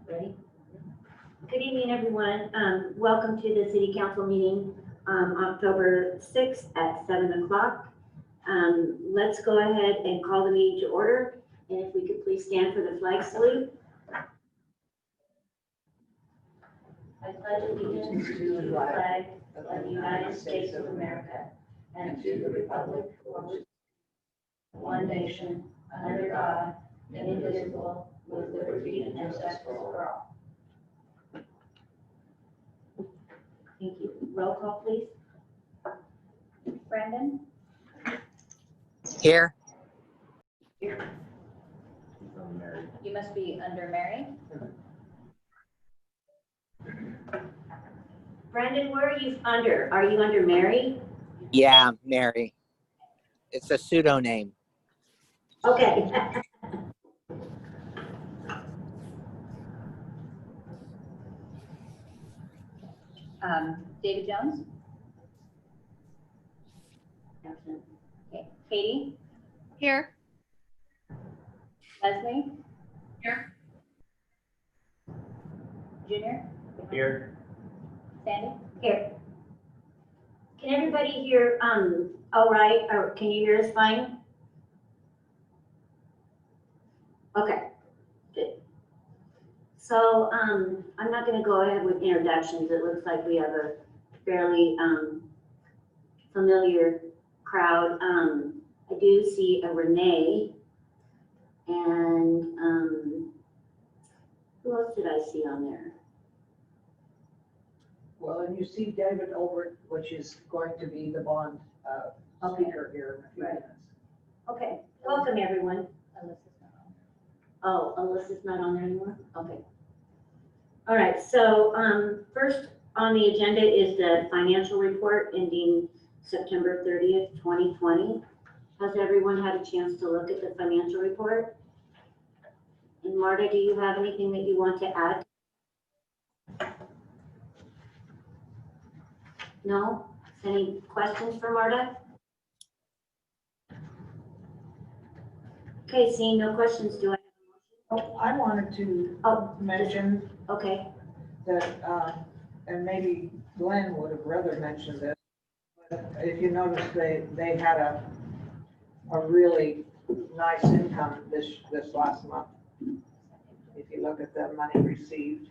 Ready? Good evening, everyone. Welcome to the City Council meeting October 6th at 7 o'clock. Let's go ahead and call the meeting to order. And if we could please stand for the flag salute. I pledge allegiance to the flag of the United States of America and to the republic for which one nation, under God, indivisible, with liberty and justice for all. Thank you. Roll call, please. Brandon? Here. Here. You must be under Mary. Brandon, where are you under? Are you under Mary? Yeah, Mary. It's a pseudo name. Okay. David Jones? Absent. Okay. Katie? Here. Leslie? Here. Junior? Here. Sandy? Here. Can everybody hear, all right, or can you hear us fine? Okay, good. So, I'm not gonna go ahead with introductions. It looks like we have a fairly, familiar crowd. I do see a Renee and, who else did I see on there? Well, and you see David Olbert, which is going to be the bond speaker here in a few Right. minutes. Okay, welcome everyone. Oh, Alyssa's not on there anymore? Okay. All right, so first on the agenda is the financial report ending September 30th, 2020. Has everyone had a chance to look at the financial report? And Marta, do you have anything that you want to add? No? Any questions for Marta? Okay, seeing no questions, do I? Oh, I wanted to mention Okay, that, and maybe Glenn would have rather mentioned this, but if you notice, they had a really nice income this last month. If you look at the money received.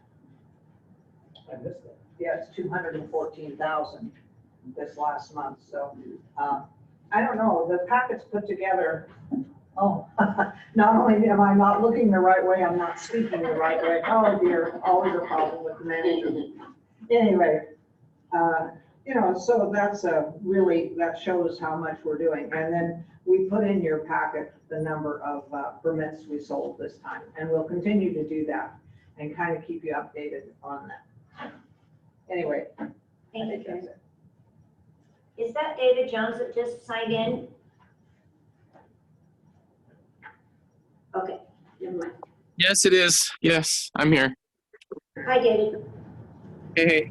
I missed that. Yeah, it's 214,000 this last month, so, I don't know, the packet's put together. Oh, not only am I not looking the right way, I'm not speaking the right way. Oh dear, always a problem with the manager. Anyway, you know, so that's that shows how much we're doing. And then we put in your packet the number of permits we sold this time, and we'll continue to do that and kind of keep you updated on that. Anyway, I thank think you. that's it. Is that David Jones that just signed in? Okay, never mind. Yes, it is. Yes, I'm here. Hi, David. Hey.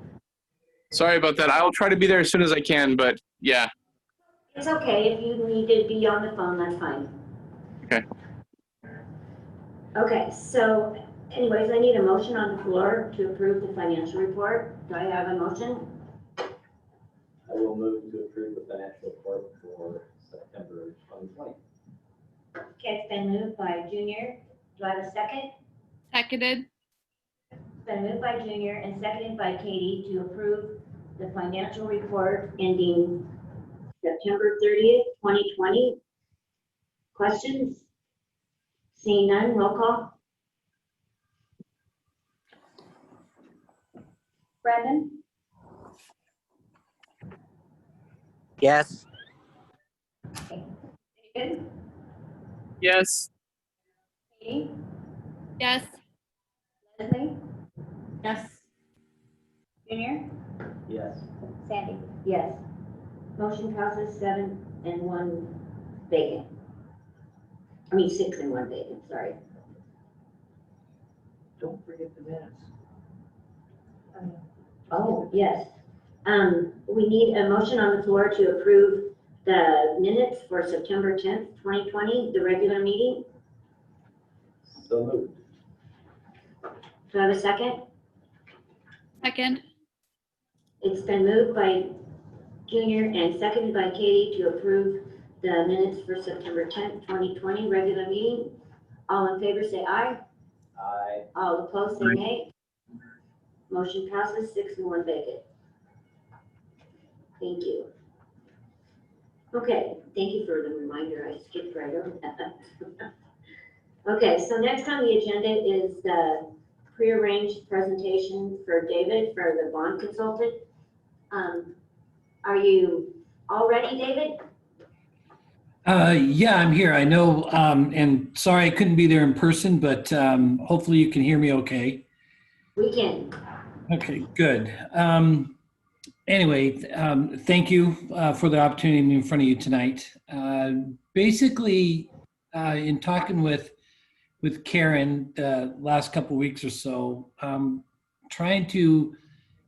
Sorry about that. I'll try to be there as soon as I can, but yeah. It's okay, if you need to be on the phone, that's fine. Okay. Okay, so anyways, I need a motion on the floor to approve the financial report. Do I have a motion? I will move to approve the financial report for September 2020. Okay, it's been moved by Junior. Do I have a second? Seconded. It's been moved by Junior and seconded by Katie to approve the financial report ending September 30th, 2020. Questions? Seeing none, roll call. Brandon? Yes. David? Yes. Katie? Yes. Leslie? Yes. Junior? Yes. Sandy? Yes. Motion passes 7 and 1 vacant. I mean 6 and 1 vacant, sorry. Don't forget the minutes. Oh, yes. We need a motion on the floor to approve the minutes for September 10th, 2020, the regular meeting. So moved. Do I have a second? Second. It's been moved by Junior and seconded by Katie to approve the minutes for September 10th, 2020, regular meeting. All in favor say aye. Aye. All opposed say nay. Motion passes 6 and 1 vacant. Thank you. Okay, thank you for the reminder. I skipped right over that. Okay, so next on the agenda is the prearranged presentation for David for the bond consultant. Are you all ready, David? Yeah, I'm here. I know, and sorry I couldn't be there in person, but hopefully you can hear me okay. We can. Okay, good. Anyway, thank you for the opportunity to be in front of you tonight. Basically, in talking with Karen the last couple of weeks or so, trying to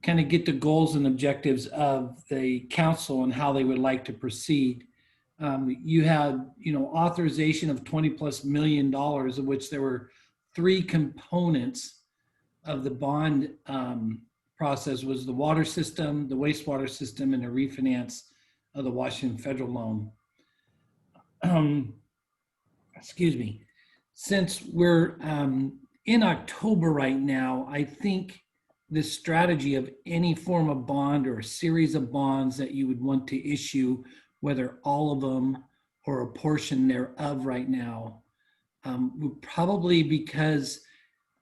kind of get the goals and objectives of the council and how they would like to proceed. You had, authorization of $20+ million, of which there were 3 components of the bond process: was the water system, the wastewater system, and the refinance of the Washington federal loan. Excuse me. Since we're in October right now, I think the strategy of any form of bond or a series of bonds that you would want to issue, whether all of them or a portion thereof right now, would probably, because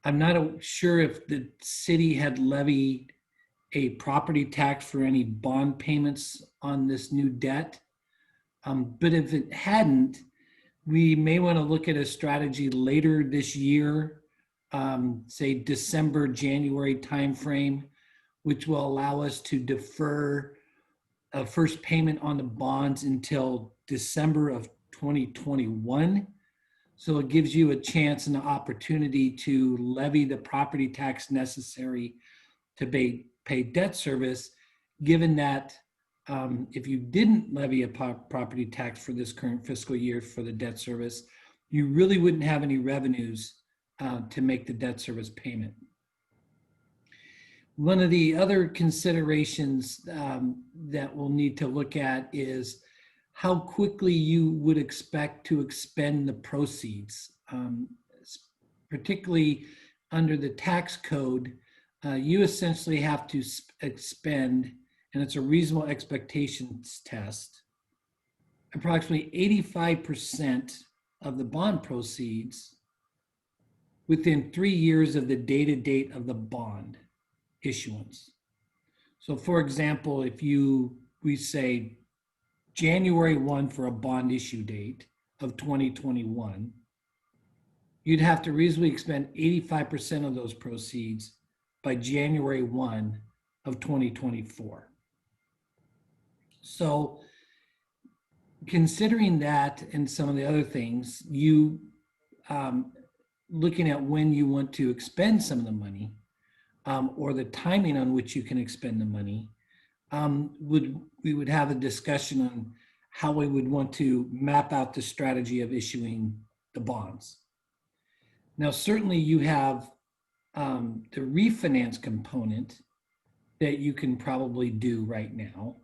I'm not sure if the city had levied a property tax for any bond payments on this new debt. But if it hadn't, we may want to look at a strategy later this year, say December, January timeframe, which will allow us to defer a first payment on the bonds until December of 2021. So it gives you a chance and an opportunity to levy the property tax necessary to pay debt service, given that if you didn't levy a property tax for this current fiscal year for the debt service, you really wouldn't have any revenues to make the debt service payment. One of the other considerations that we'll need to look at is how quickly you would expect to expend the proceeds. Particularly under the tax code, you essentially have to expend, and it's a reasonable expectations test, approximately 85% of the bond proceeds within 3 years of the dated date of the bond issuance. So for example, if we say January 1 for a bond issue date of 2021, you'd have to reasonably expend 85% of those proceeds by January 1 of 2024. So considering that and some of the other things, you looking at when you want to expend some of the money, or the timing on which you can expend the money, we would have a discussion on how we would want to map out the strategy of issuing the bonds. Now, certainly you have the refinance component that you can probably do right now,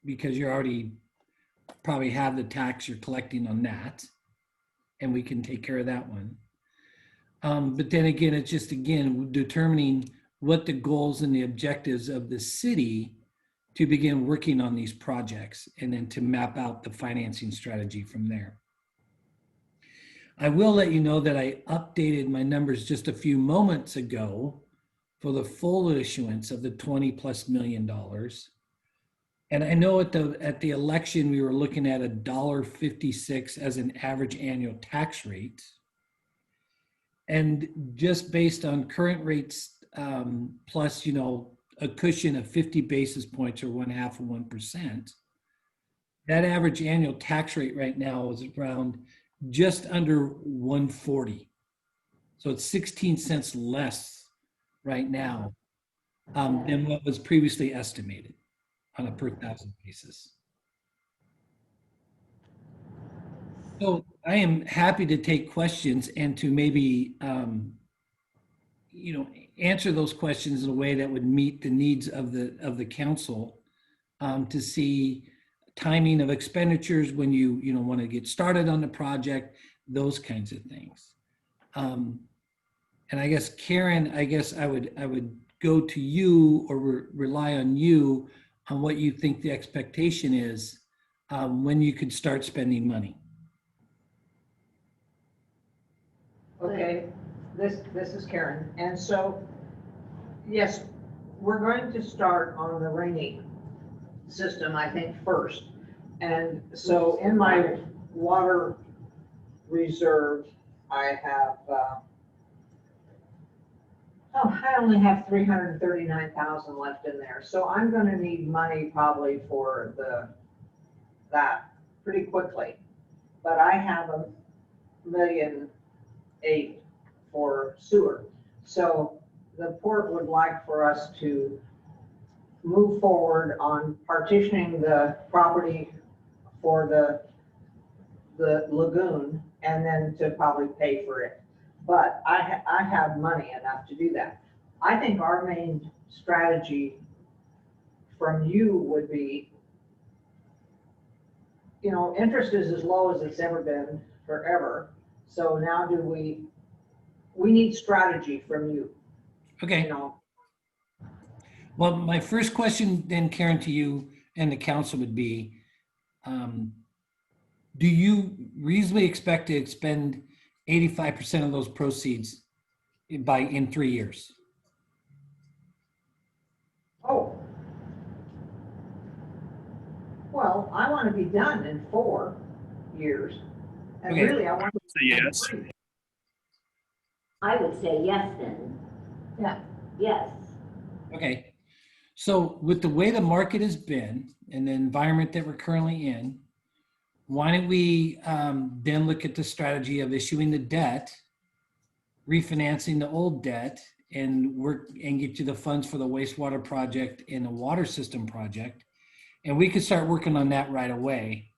because you already probably have the tax you're collecting on that, and we can take care of that one. But then again, it's just, again, determining what the goals and the objectives of the city to begin working on these projects, and then to map out the financing strategy from there. I will let you know that I updated my numbers just a few moments ago for the full issuance of the $20+ million. And I know at the election, we were looking at $1.56 as an average annual tax rate. And just based on current rates, plus, a cushion of 50 basis points or 0.5%, that average annual tax rate right now is around just under 140. So it's 16 cents less right now than what was previously estimated on a per thousand basis. So I am happy to take questions and to maybe answer those questions in a way that would meet the needs of the council, to see timing of expenditures when you want to get started on the project, those kinds of things. And I guess Karen, I would go to you or rely on you on what you think the expectation is when you could start spending money. Okay, this is Karen. And so, yes, we're going to start on the rainy system, I think, first. And so in my water reserve, I have, I only have 339,000 left in there. So I'm going to need money probably for that pretty quickly. But I have $1.8 million for sewer. So the port would like for us to move forward on partitioning the property for the lagoon and then to probably pay for it. But I have money enough to do that. I think our main strategy from you would be, interest is as low as it's ever been forever. So now we need strategy from you. Okay. Well, my first question then, Karen, to you and the council would be, do you reasonably expect to expend 85% of those proceeds in 3 years? Oh. Well, I want to be done in 4 years. And Okay. really, I want to. So yes. I would say yes then. Yeah. Yes. Okay. So with the way the market has been and the environment that we're currently in, why don't we then look at the strategy of issuing the debt, refinancing the old debt, and get you the funds for the wastewater project and the water system project. And we could start working on that right away.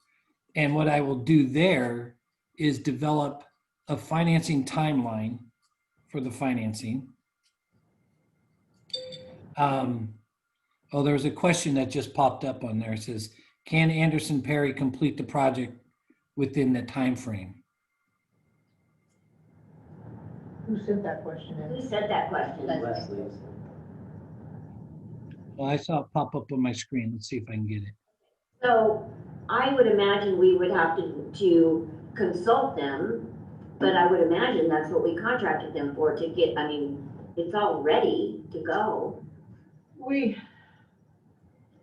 And what I will do there is develop a financing timeline for the financing. There's a question that just popped up on there. It says, can Anderson Perry complete the project within the time frame? Who sent that question in? Who said that question? Leslie. Well, I saw it pop up on my screen. Let's see if I can get it. So I would imagine we would have to consult them, but I would imagine that's what we contracted them for, to get, it's all ready to go.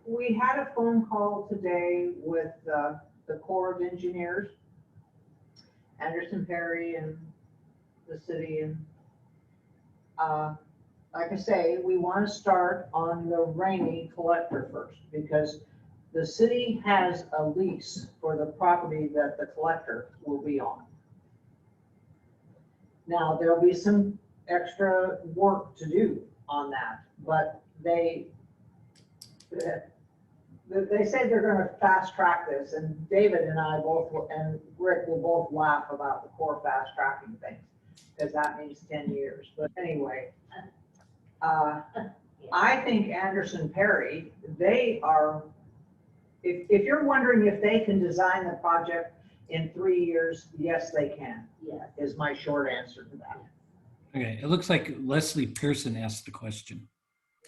We had a phone call today with the Corps of Engineers, Anderson Perry and the city. And like I say, we want to start on the rainy collector first, because the city has a lease for the property that the collector will be on. Now, there'll be some extra work to do on that, but they say they're going to fast track this, and David and I both, and Rick will both laugh about the Corps fast tracking things, because that means 10 years. But anyway, I think Anderson Perry, they are, if you're wondering if they can design the project in 3 years, yes, they can. Yes. Is my short answer to that. Okay, it looks like Leslie Pearson asked the question.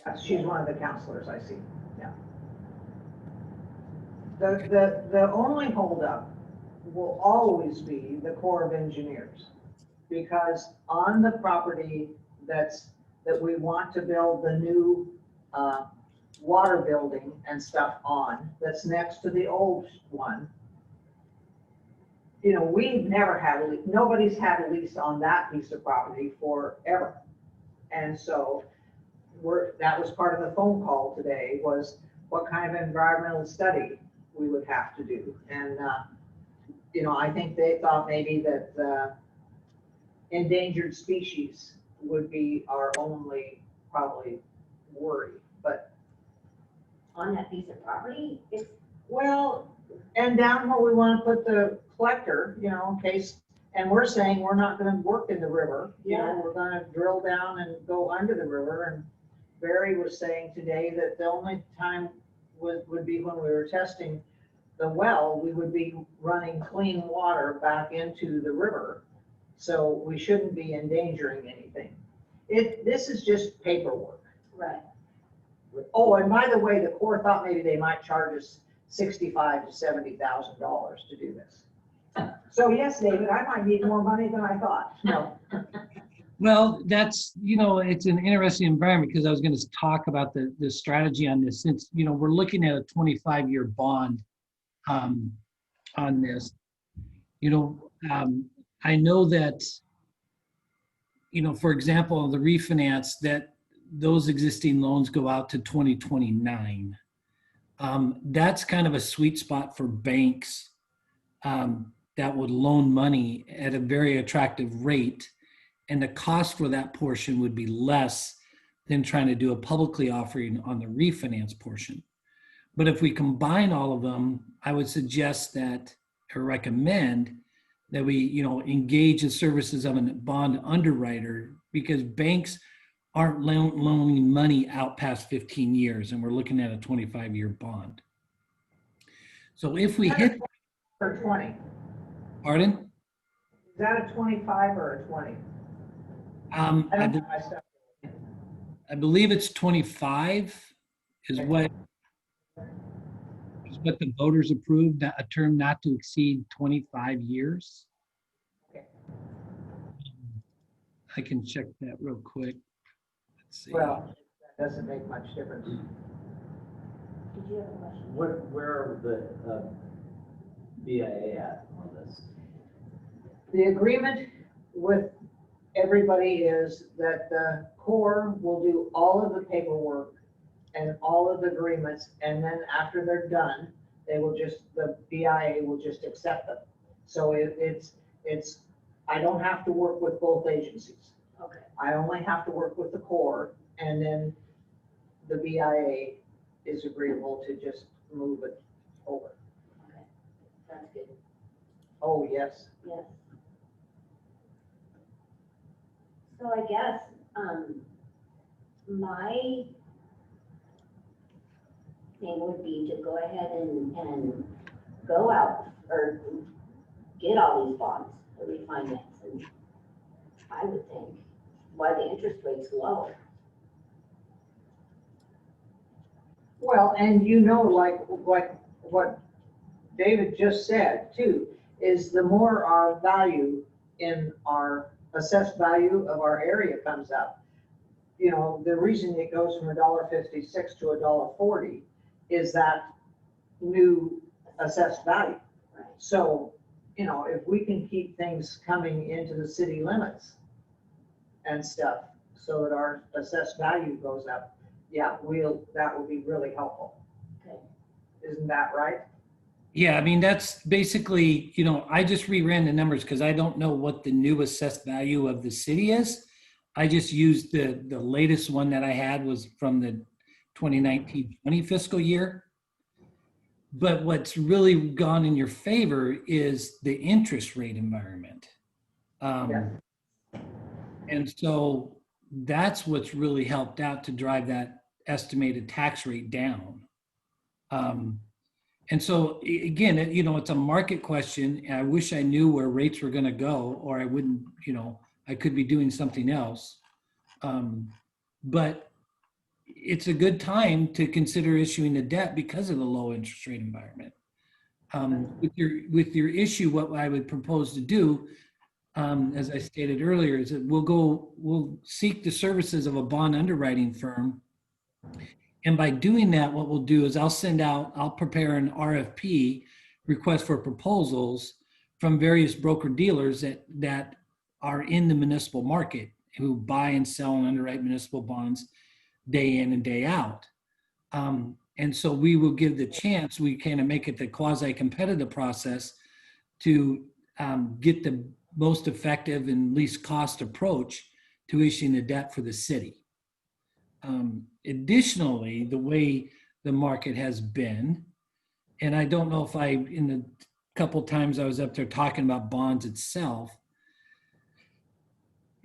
Yeah, she's one of the counselors I see. Yeah. The only holdup will always be the Corps of Engineers, because on the property that we want to build the new water building and stuff on, that's next to the old one, we've never had nobody's had a lease on that piece of property forever. And so that was part of the phone call today, was what kind of environmental study we would have to do. And, I think they thought maybe that endangered species would be our only probably worry, but. On that piece of property, it's. Well, and down where we want to put the collector, in case And we're saying we're not gonna work in the river. You know, Yeah. we're gonna drill down and go under the river. And Barry was saying today that the only time would be when we were testing the well, we would be running clean water back into the river. So we shouldn't be endangering anything. This is just paperwork. Right. Oh, and by the way, the Corps thought maybe they might charge us $65,000 to $70,000 to do this. So yes, David, I might need more money than I thought. No. Well, that's, it's an interesting environment because I was going to talk about the strategy on this since, we're looking at a 25-year bond on this. I know that, for example, the refinance, that those existing loans go out to 2029. That's kind of a sweet spot for banks that would loan money at a very attractive rate. And the cost for that portion would be less than trying to do a publicly offering on the refinance portion. But if we combine all of them, I would suggest that, or recommend that we, engage the services of a bond underwriter, because banks aren't loaning money out past 15 years, and we're looking at a 25-year bond. So if we hit, Or 20. pardon? Is that a 25 or a 20? I don't know my stuff. I believe it's 25 is what the voters approved, a term not to exceed 25 years. Okay. I can check that real quick. Let's see. Well, that doesn't make much difference. Did you have a question? Where are the BIA at on this? The agreement with everybody is that the Corps will do all of the paperwork and all of the agreements, and then after they're done, the BIA will just accept them. So I don't have to work with both agencies. Okay, I only have to work with the Corps, and then the BIA is agreeable to just move it over. okay, that's good, Oh, yes. yes. So I guess, my thing would be to go ahead and go out or get all these bonds, the refinance, and I would think why the interest rate's low. Well, and like what David just said too, is the more our value in our assessed value of our area comes up, the reason it goes from $1.56 to $1.40 is that new assessed value. Right. So, if we can keep things coming into the city limits and stuff so that our assessed value goes up, yeah, that will be really helpful. Okay. Isn't that right? Yeah, I mean, that's basically, I just reran the numbers because I don't know what the new assessed value of the city is. I just used the latest one that I had was from the 2019-20 fiscal year. But what's really gone in your favor is the interest rate environment. Yeah. And so that's what's really helped out to drive that estimated tax rate down. And so again, it's a market question. And I wish I knew where rates were going to go, or I wouldn't, I could be doing something else. But it's a good time to consider issuing the debt because of the low interest rate environment. With your issue, what I would propose to do, as I stated earlier, is that we'll seek the services of a bond underwriting firm. And by doing that, what we'll do is I'll prepare an RFP, request for proposals, from various broker dealers that are in the municipal market who buy and sell and underwrite municipal bonds day in and day out. And so we will give the chance, we kind of make it the quasi-competitive process to get the most effective and least cost approach to issuing the debt for the city. Additionally, the way the market has been, and I don't know if in the couple times I was up there talking about bonds itself,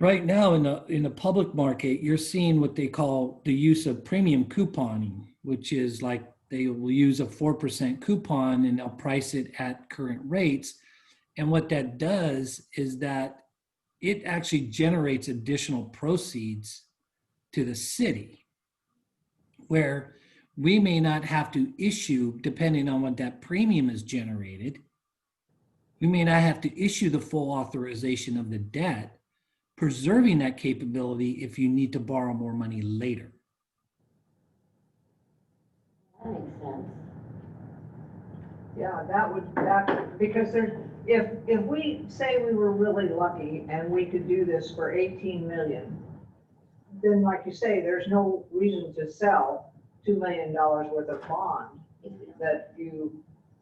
Right now in the public market, you're seeing what they call the use of premium couponing, which is like they will use a 4% coupon and they'll price it at current rates. And what that does is that it actually generates additional proceeds to the city, where we may not have to issue, depending on what that premium is generated, we may not have to issue the full authorization of the debt, preserving that capability if you need to borrow more money later. That makes sense. Yeah, because if we say we were really lucky and we could do this for 18 million, then like you say, there's no reason to sell $2 million worth of bond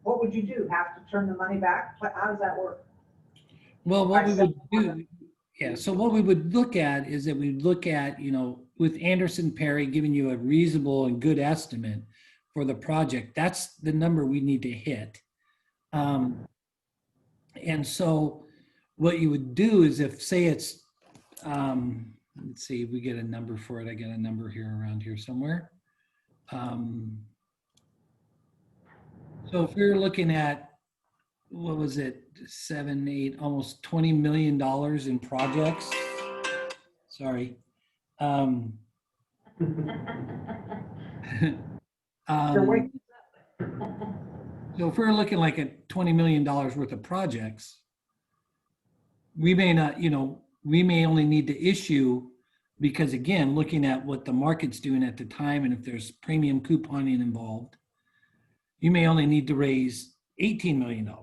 what would you do? Have to turn the money back? How does that work? Well, what we would do, yeah, so what we would look at is that we look at, with Anderson Perry giving you a reasonable and good estimate for the project, that's the number we need to hit. And so what you would do is if, say it's, let's see, we get a number for it. I got a number here around here somewhere. So if we're looking at, what was it, 7, 8, almost $20 million in projects. Sorry. You're waking So if we're looking like at $20 million worth of projects, we may not, we may only need to issue, because again, looking at what the market's doing at the time, and if there's premium couponing involved, you may only need to raise $18 million,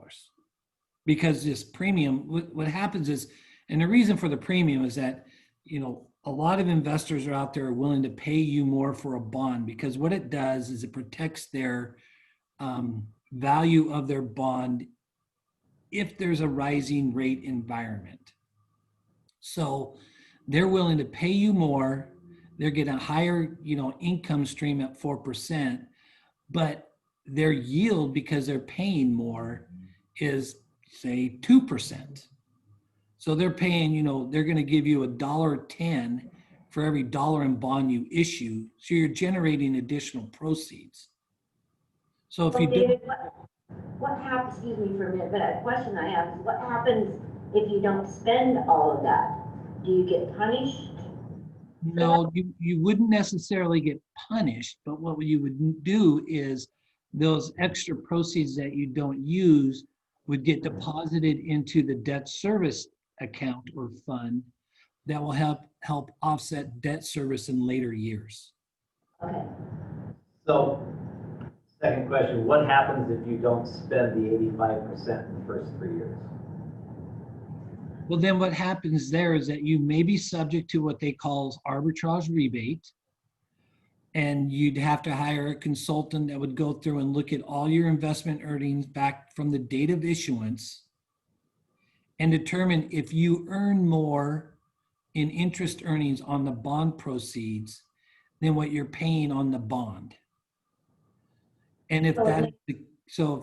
because this premium, what happens is, and the reason for the premium is that, a lot of investors are out there willing to pay you more for a bond, because what it does is it protects their value of their bond if there's a rising rate environment. So they're willing to pay you more, they're getting a higher, income stream at 4%, but their yield, because they're paying more, is say 2%. So they're paying, they're going to give you $1.10 for every dollar in bond you issue. So you're generating additional proceeds. So if So you David, do, what happens, excuse me for a minute, but a question I have is what happens if you don't spend all of that? Do you get punished? no, you wouldn't necessarily get punished, but what you would do is those extra proceeds that you don't use would get deposited into the debt service account or fund that will help offset debt service in later years. Okay. So, second question, what happens if you don't spend the 85% in the first 3 years? Well, then what happens there is that you may be subject to what they call arbitrage rebate, and you'd have to hire a consultant that would go through and look at all your investment earnings back from the date of issuance and determine if you earn more in interest earnings on the bond proceeds than what you're paying on the bond. And if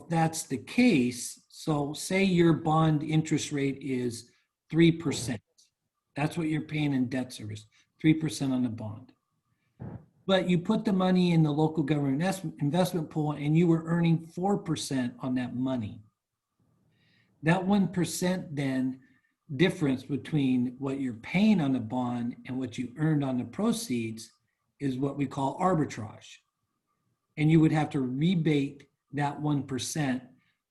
that's the case, so say your bond interest rate is 3%. That's what you're paying in debt service, 3% on the bond. But you put the money in the local government investment pool and you were earning 4% on that money. That 1% then difference between what you're paying on the bond and what you earned on the proceeds is what we call arbitrage. And you would have to rebate that 1%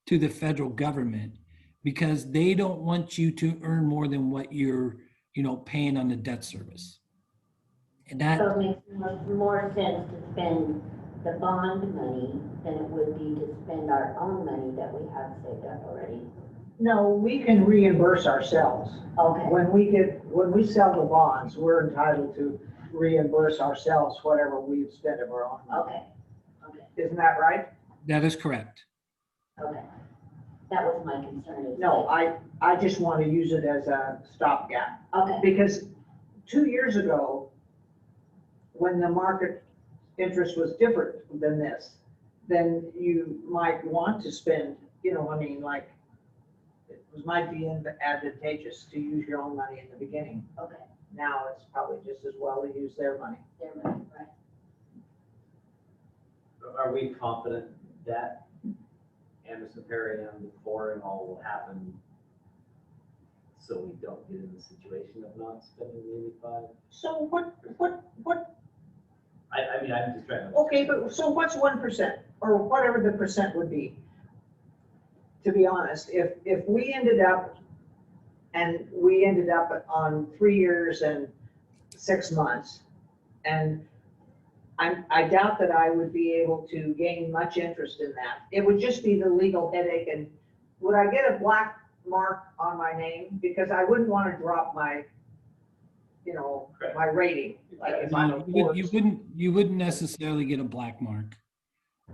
to the federal government because they don't want you to earn more than what you're, paying on the debt service. And that, So it makes more sense to spend the bond money than it would be to spend our own money that we have saved up already. No, we can reimburse ourselves. Okay. When we sell the bonds, we're entitled to reimburse ourselves whatever we've spent of our own. Okay. Okay. Isn't that right? that is correct. Okay. That was my concern. No, I just want to use it as a stopgap. Okay. Because 2 years ago, when the market interest was different than this, then you might want to spend, like it might be advantageous to use your own money in the beginning. Okay, Now it's probably just as well to use their money. there, right. Are we confident that Anderson, Perry, and the pouring all will happen so we don't get in the situation of not spending the 85? So what, I mean, I'm just trying to. okay, but so what's 1% or whatever the percent would be? To be honest, if we ended up on 3 years and 6 months, and I doubt that I would be able to gain much interest in that. It would just be the legal headache. And would I get a black mark on my name? Because I wouldn't want to drop my, Correct. my rating. Like if I'm a You wouldn't necessarily get a black mark.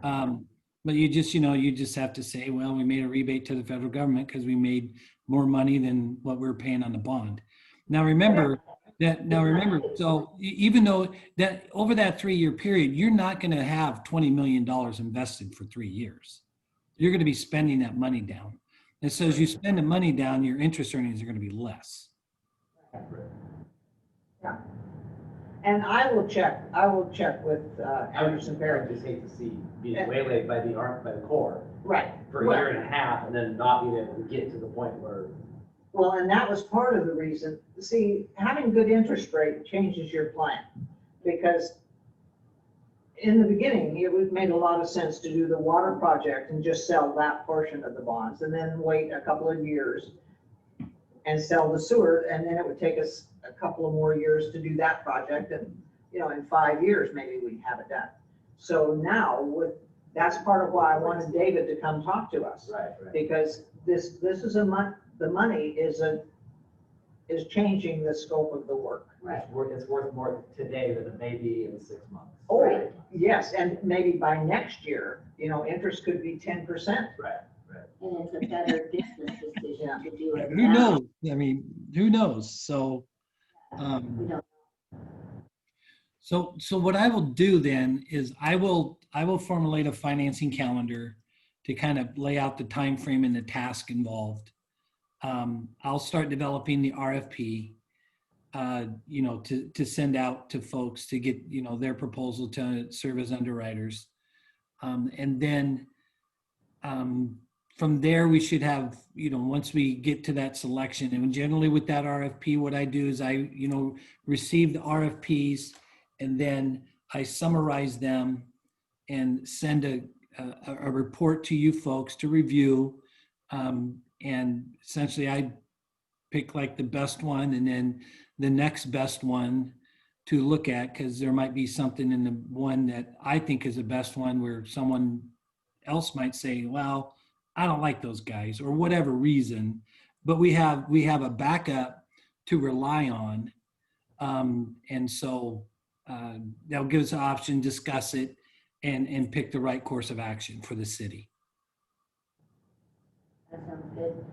But you just have to say, well, we made a rebate to the federal government because we made more money than what we're paying on the bond. Now remember, so even though that over that 3-year period, you're not going to have $20 million invested for 3 years. You're going to be spending that money down. And so as you spend the money down, your interest earnings are going to be less. Yeah. And I will check with Anderson I Perry. would just hate to see being waylaid by the Corps Right. for a year and a half and then not being able to get to the point where. Well, and that was part of the reason. See, having good interest rate changes your plan, because in the beginning, it made a lot of sense to do the water project and just sell that portion of the bonds and then wait a couple of years and sell the sewer. And then it would take us a couple of more years to do that project. And, in 5 years, maybe we'd have it done. So now that's part of why I wanted David to come talk to us. Right. Because this is the money is changing the scope of the work. Right. It's worth more today than it may be in 6 months. Oh, Right. yes, and maybe by next year, interest could be 10%. Right. And it's a better business decision to do it Who now. knows? I mean, who knows? So, We don't- so what I will do then is I will formulate a financing calendar to kind of lay out the time frame and the task involved. I'll start developing the RFP, to send out to folks to get, their proposal to serve as underwriters. And then from there, we should have, once we get to that selection, and generally with that RFP, what I do is I, receive the RFPs and then I summarize them and send a report to you folks to review. And essentially I pick like the best one and then the next best one to look at, because there might be something in the one that I think is the best one where someone else might say, well, I don't like those guys or whatever reason, but we have a backup to rely on. And so that'll give us an option, discuss it, and pick the right course of action for the city. That sounds good.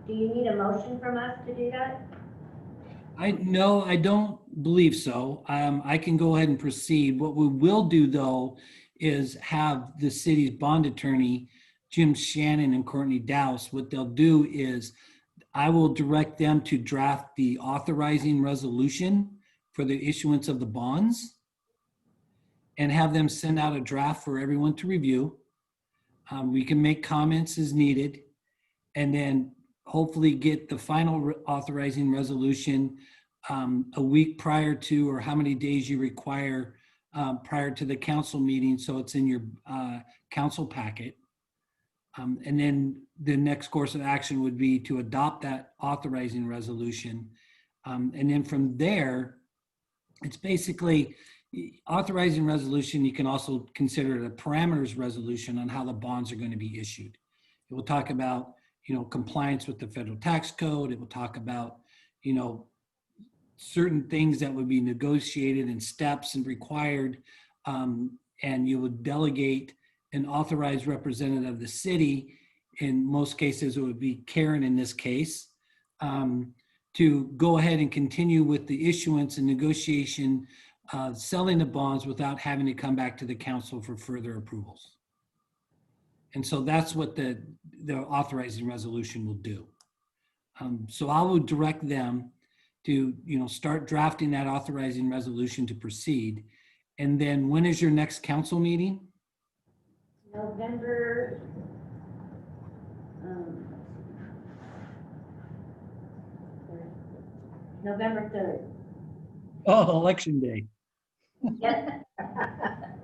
Do you need a motion from us to do that? No, I don't believe so. I can go ahead and proceed. What we will do though is have the city's bond attorney, Jim Shannon and Courtney Dowse, what they'll do is I will direct them to draft the authorizing resolution for the issuance of the bonds and have them send out a draft for everyone to review. We can make comments as needed, and then hopefully get the final authorizing resolution a week prior to, or how many days you require prior to the council meeting, so it's in your council packet. And then the next course of action would be to adopt that authorizing resolution. And then from there, it's basically authorizing resolution. You can also consider it a parameters resolution on how the bonds are going to be issued. It will talk about, compliance with the federal tax code. It will talk about, certain things that would be negotiated and steps and required. And you would delegate an authorized representative of the city. In most cases, it would be Karen in this case, to go ahead and continue with the issuance and negotiation, selling the bonds without having to come back to the council for further approvals. And so that's what the authorizing resolution will do. So I will direct them to, start drafting that authorizing resolution to proceed. And then when is your next council meeting? November, November 3rd. Oh, election day. Yep.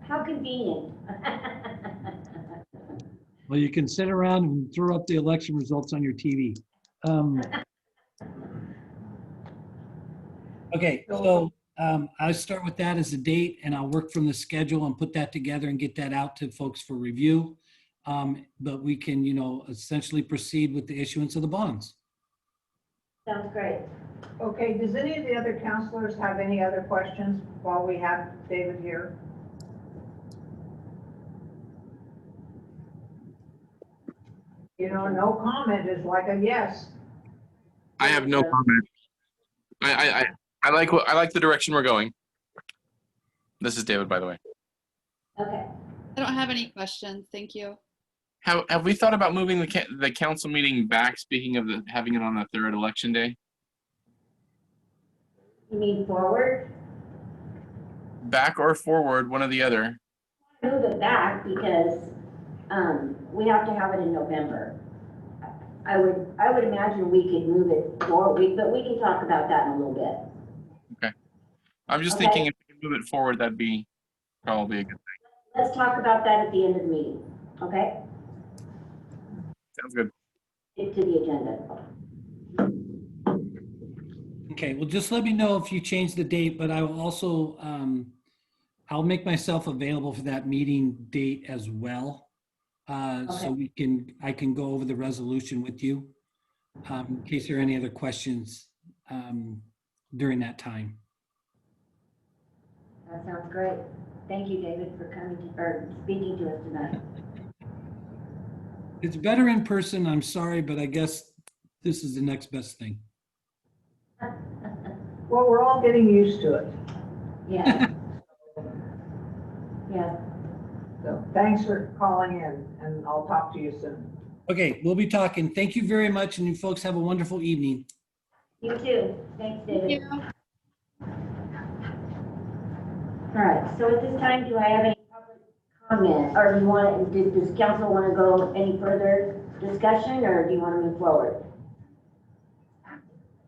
How convenient. Well, you can sit around and throw up the election results on your TV. Okay, so I'll start with that as a date, and I'll work from the schedule and put that together and get that out to folks for review. But we can, essentially proceed with the issuance of the bonds. Sounds great. Okay, does any of the other counselors have any other questions while we have David here? No comment is like a yes. I have no comment. I like the direction we're going. This is David, by the way. Okay. I don't have any questions. Thank you. Have we thought about moving the council meeting back? Speaking of having it on the 3rd election day, You mean forward? back or forward, one or the other. Move it back because we have to have it in November. I would imagine we could move it forward, but we can talk about that in a little bit. Okay. I'm just Okay. thinking if we can move it forward, that'd be probably a good thing. Let's talk about that at the end of the meeting, okay? Sounds good. Get to the agenda. Okay, well, just let me know if you change the date, but I will also, I'll make myself available for that meeting date as well. So I can go over the resolution with you in case there are any other questions during that time. That sounds great. Thank you, David, for speaking to us tonight. It's better in person, I'm sorry, but I guess this is the next best thing. Well, we're all getting used to it. Yeah. Yeah. So thanks for calling in, and I'll talk to you soon. Okay, we'll be talking. Thank you very much, and you folks have a wonderful evening. You too. Thanks, David. Thank you. All right, so at this time, do I have any public comment? Or does council want to go any further discussion, or do you want to move forward?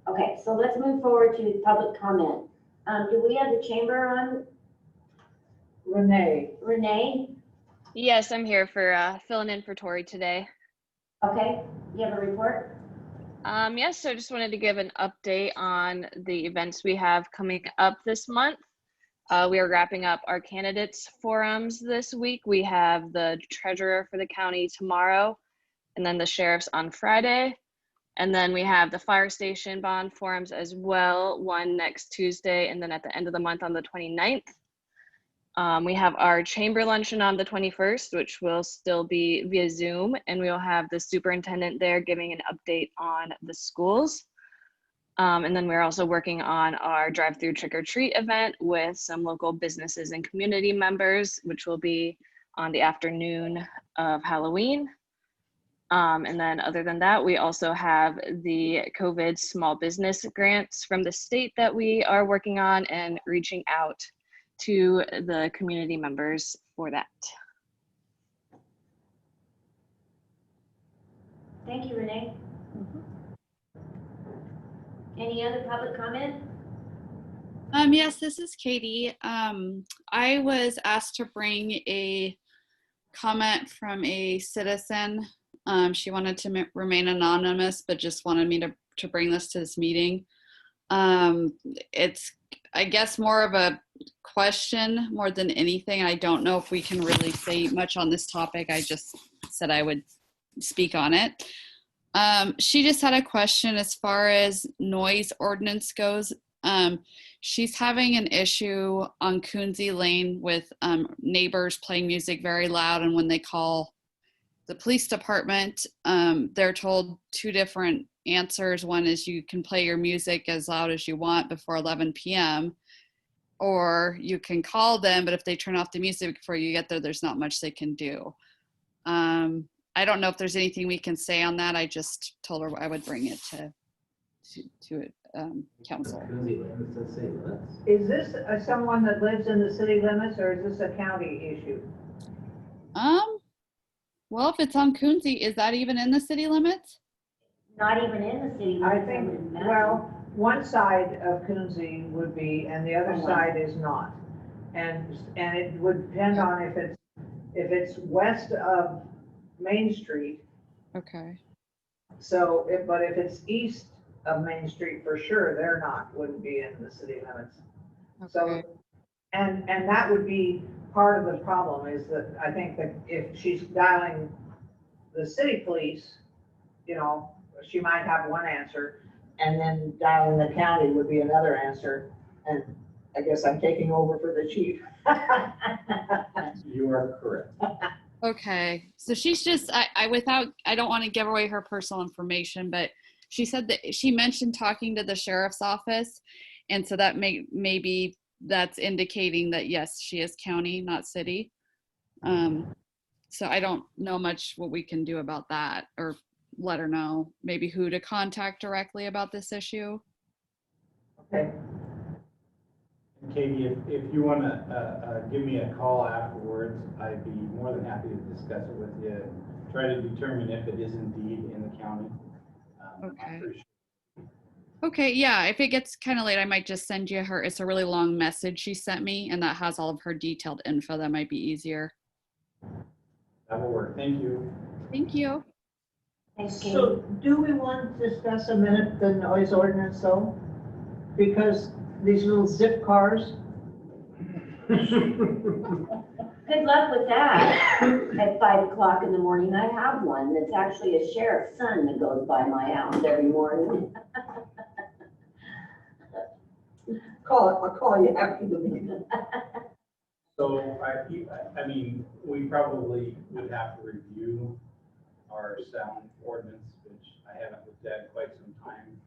Okay, so let's move forward to public comment. Do we have the chamber on? Renee? Yes, I'm here for filling in for Tori today. Okay, you have a report? Yes, so I just wanted to give an update on the events we have coming up this month. We are wrapping up our candidates forums this week. We have the treasurer for the county tomorrow, and then the sheriff's on Friday. And then we have the fire station bond forums as well, one next Tuesday, and then at the end of the month on the 29th. We have our chamber luncheon on the 21st, which will still be via Zoom, and we will have the superintendent there giving an update on the schools. And then we're also working on our drive-through trick-or-treat event with some local businesses and community members, which will be on the afternoon of Halloween. And then other than that, we also have the COVID small business grants from the state that we are working on and reaching out to the community members for that. Thank you, Renee. Any other public comment? Yes, this is Katie. I was asked to bring a comment from a citizen. She wanted to remain anonymous, but just wanted me to bring this to this meeting. It's, I guess, more of a question more than anything. I don't know if we can really say much on this topic. I just said I would speak on it. She just had a question as far as noise ordinance goes. She's having an issue on Coonsey Lane with neighbors playing music very loud, and when they call the police department, they're told two different answers. One is you can play your music as loud as you want before 11 p.m. or you can call them, but if they turn off the music before you get there, there's not much they can do. I don't know if there's anything we can say on that. I just told her I would bring it to council. Cozy limits, let's say limits. Is this someone that lives in the city limits, or is this a county issue? Well, if it's on Coonsey, is that even in the city limits? Not even in the city. I limits, think, would imagine. well, one side of Coonsey would be, and the other Oh, wow. side is not. And it would depend on if it's west of Main Street. Okay. So, but if it's east of Main Street, for sure, they're not, wouldn't be in the city limits. So, Okay. and that would be part of the problem, is that I think that if she's dialing the city police, you know, she might have one answer, and then dialing the county would be another answer. And I guess I'm taking over for the chief. You are correct. Okay. So she's just, I don't want to give away her personal information, but she said that she mentioned talking to the sheriff's office. And so that maybe that's indicating that, yes, she is county, not city. So I don't know much what we can do about that, or let her know maybe who to contact directly about this issue. Okay. Katie, if you want to give me a call afterwards, I'd be more than happy to discuss it with you, try to determine if it is indeed in the county. Okay. Okay, yeah, if it gets kind of late, I might just send you it's a really long message she sent me, and that has all of her detailed info. That might be easier. That will work. Thank you. Thank you. Thanks, Katie. So do we want to discuss a minute the noise ordinance though? Because these little zip cars, Good luck with that. At 5 o'clock in the morning, I have one that's actually a sheriff's son that goes by my house every morning. I'll call you after the meeting. So I mean, we probably would have to review our sound ordinance, which I haven't looked at in quite some time.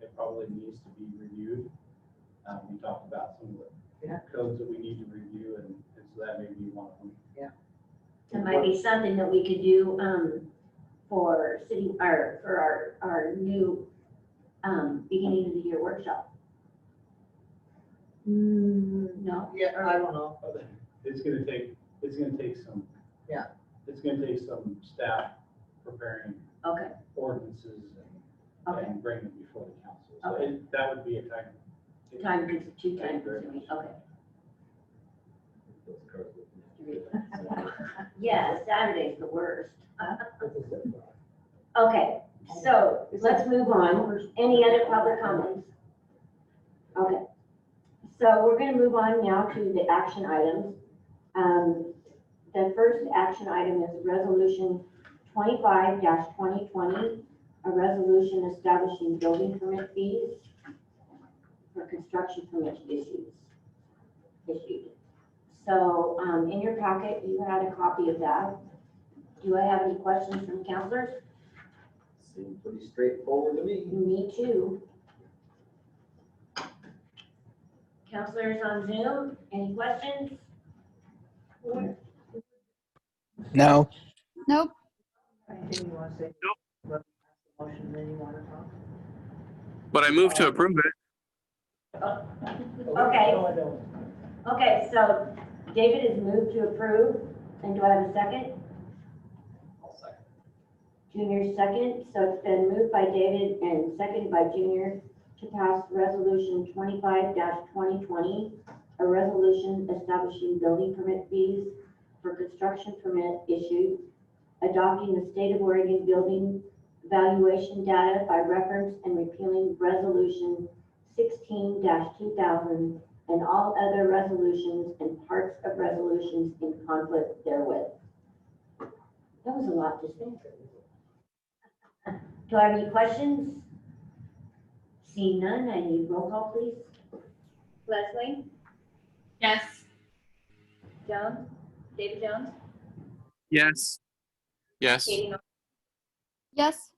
It probably needs to be reviewed. We talked about some of the codes that we need to review, and so that may be one of them. It might be something that we could do for city, or for our new beginning of the year workshop. No? Yeah, I don't know. It's gonna take some. Yeah. It's gonna take some staff preparing Okay, ordinances okay. and bring them before the council. So Okay. that would be a time. Time consuming, okay. Those cars looking Yeah, Saturday's the worst. Okay, so let's move on. Any other public comments? Okay, so we're going to move on now to the action items. The first action item is Resolution 25-2020, a resolution establishing building permit fees for construction permit issued. So in your packet, you had a copy of that. Do I have any questions from counselors? Seemed pretty straightforward to me. Me too. Counselors on Zoom, any questions? No. Nope. Anything you want to say? Motion, then you want to talk? But I move to approve it. Okay. Okay, so David has moved to approve, and do I have a second? I'll second. Junior second, so it's been moved by David and seconded by Junior to pass resolution 25-2020, a resolution establishing building permit fees for construction permit issued, adopting the state of Oregon building valuation data by reference and repealing resolution 16-2000 and all other resolutions and parts of resolutions in conflict therewith. That was a lot to say. Do I have any questions? Seeing none, I need roll call, please. Leslie? Yes. Jones? David Jones? Yes. Yes. Katie Norton? Yes.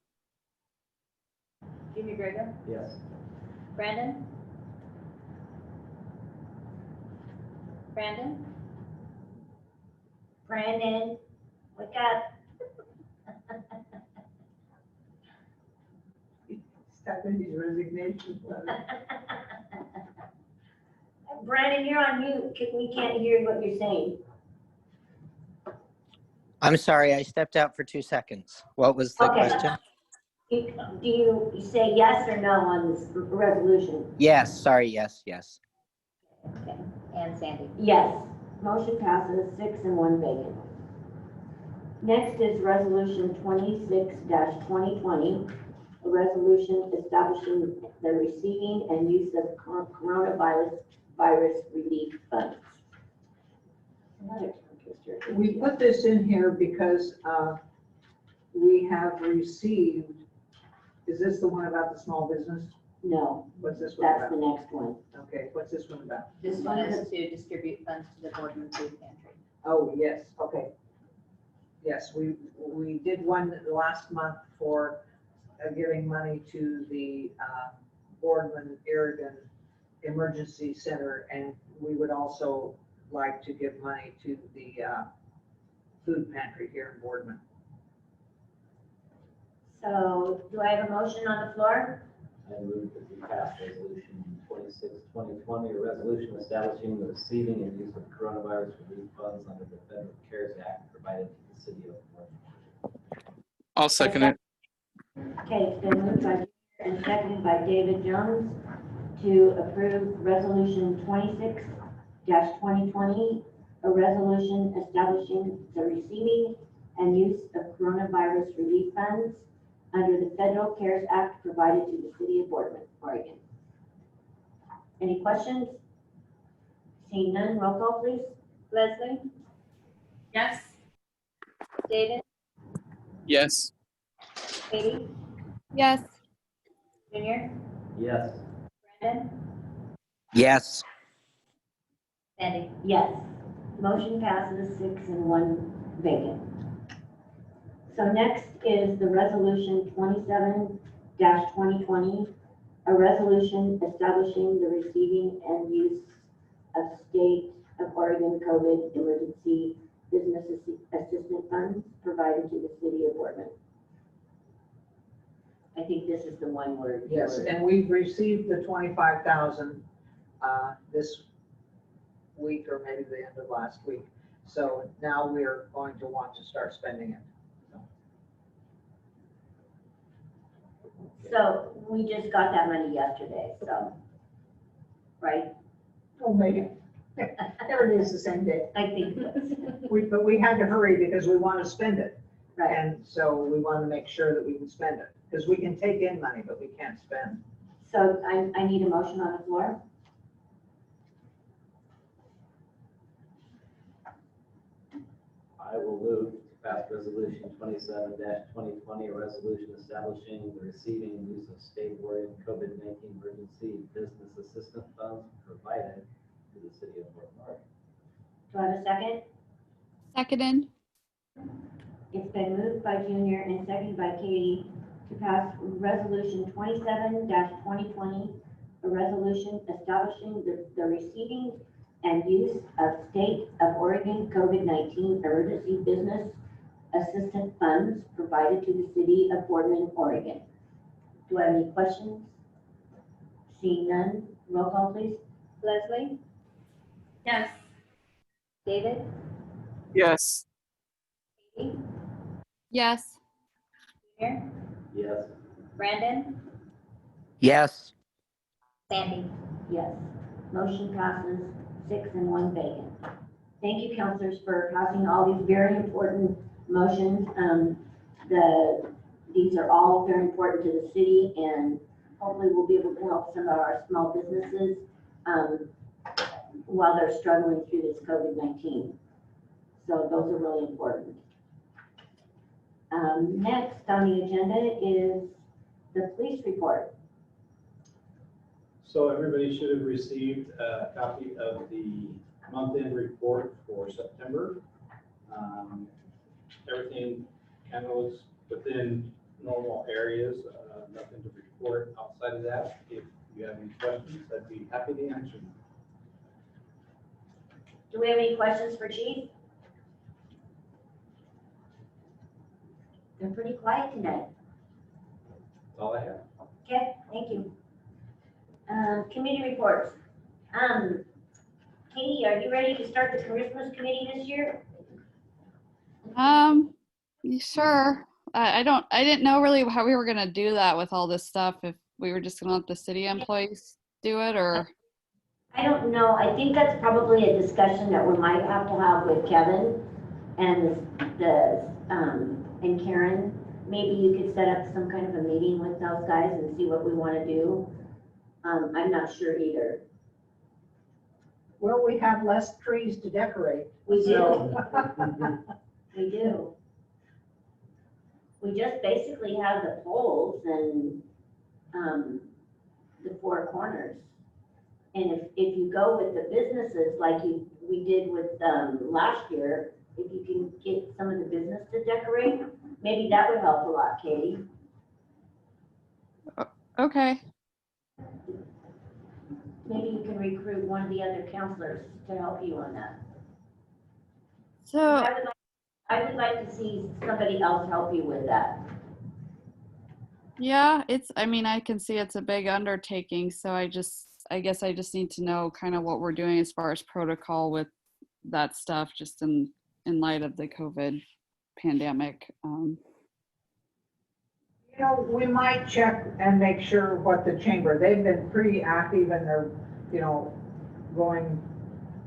Junior Gregor? Yes. Brandon? Brandon? Brandon, wake up. Deputy's resignation letter. Brandon, you're on mute. We can't hear what you're saying. I'm sorry, I stepped out for 2 seconds. What was the Okay. question? Do you say yes or no on this resolution? Yes, sorry, yes. Okay. And Sandy. Yes. Motion passes 6 and 1 vacant. Next is Resolution 26-2020, a resolution establishing the receiving and use of coronavirus relief funds. Another tongue twister. We put this in here because we have received, is this the one about the small business? No, What's this one that's the about? next one. Okay, what's this one about? This one is to distribute funds to the board and food pantry. Oh, yes, okay. Yes, we did one last month for giving money to the Boardman Oregon Emergency Center, and we would also like to give money to the food pantry here in Boardman. So do I have a motion on the floor? I move that we pass resolution 26-2020, a resolution establishing the receiving and use of coronavirus relief funds under the Federal CARES Act provided to the city of Orange. I'll second it. Okay, it's been moved by and seconded by David Jones to approve Resolution 26-2020, a resolution establishing the receiving and use of coronavirus relief funds under the Federal CARES Act provided to the city of Boardman, Oregon. Any questions? Seeing none, roll call please. Leslie, Yes. David, Yes. Katie, Yes. Junior, Yes. Brandon, Yes, Sandy. Yes. Motion passes 6 and 1 vacant. So next is the Resolution 27-2020, a resolution establishing the receiving and use of state of Oregon COVID emergency business assistance funds provided to the city of Boardman. I think this is the one where. Yes, and we've received the 25,000 this week, or maybe the end of last week. So now we're going to want to start spending it. So we just got that money yesterday, so, right? Oh, maybe. There it is, the same day. I think so. But we had to hurry because we want to spend it. Right. And so we want to make sure that we can spend it, because we can take in money, but we can't spend. So I need a motion on the floor. I will move to pass resolution 27-2020, a resolution establishing the receiving and use of state of Oregon COVID-19 emergency business assistance funds provided to the city of Oregon. Do I have a second? Seconded. It's been moved by Junior and seconded by Katie to pass resolution 27-2020, a resolution establishing the receiving and use of state of Oregon COVID-19 emergency business assistance funds provided to the city of Boardman, Oregon. Do I have any questions? Seeing none, roll call please. Leslie, Yes. David, Yes. Katie, Yes. Junior, Yes. Brandon, yes, Sandy. Yes. Motion passes 6 and 1 vacant. Thank you, councilors, for passing all these very important motions. These are all very important to the city, and hopefully we'll be able to help some of our small businesses while they're struggling through this COVID-19. So those are really important. Next on the agenda is the police report. So everybody should have received a copy of the month-end report for September. Everything kind of was within normal areas, nothing to report outside of that. If you have any questions, I'd be happy to answer them. Do we have any questions for Chief? They're pretty quiet tonight. That's all I have. Okay, Committee reports. Katie, are you ready to start the Christmas committee this year? Sure. I didn't know really how we were gonna do that with all this stuff, if we were just gonna let the city employees do it, or. I don't know. I think that's probably a discussion that we might have to have with Kevin and and Karen. Maybe you could set up some kind of a meeting with those guys and see what we want to do. I'm not sure either. Well, we have less trees to decorate. We do. so- We do. We just basically have the poles and, the four corners. And if you go with the businesses like we did with, last year, if you can get some of the business to decorate, maybe that would help a lot, Katie. Okay. Maybe you can recruit one of the other counselors to help you on that. So, I would like to see somebody else help you with that. yeah, I mean, I can see it's a big undertaking, so I guess I just need to know kind of what we're doing as far as protocol with that stuff, just in light of the COVID pandemic. You know, we might check and make sure what the chamber, they've been pretty active and they're, going,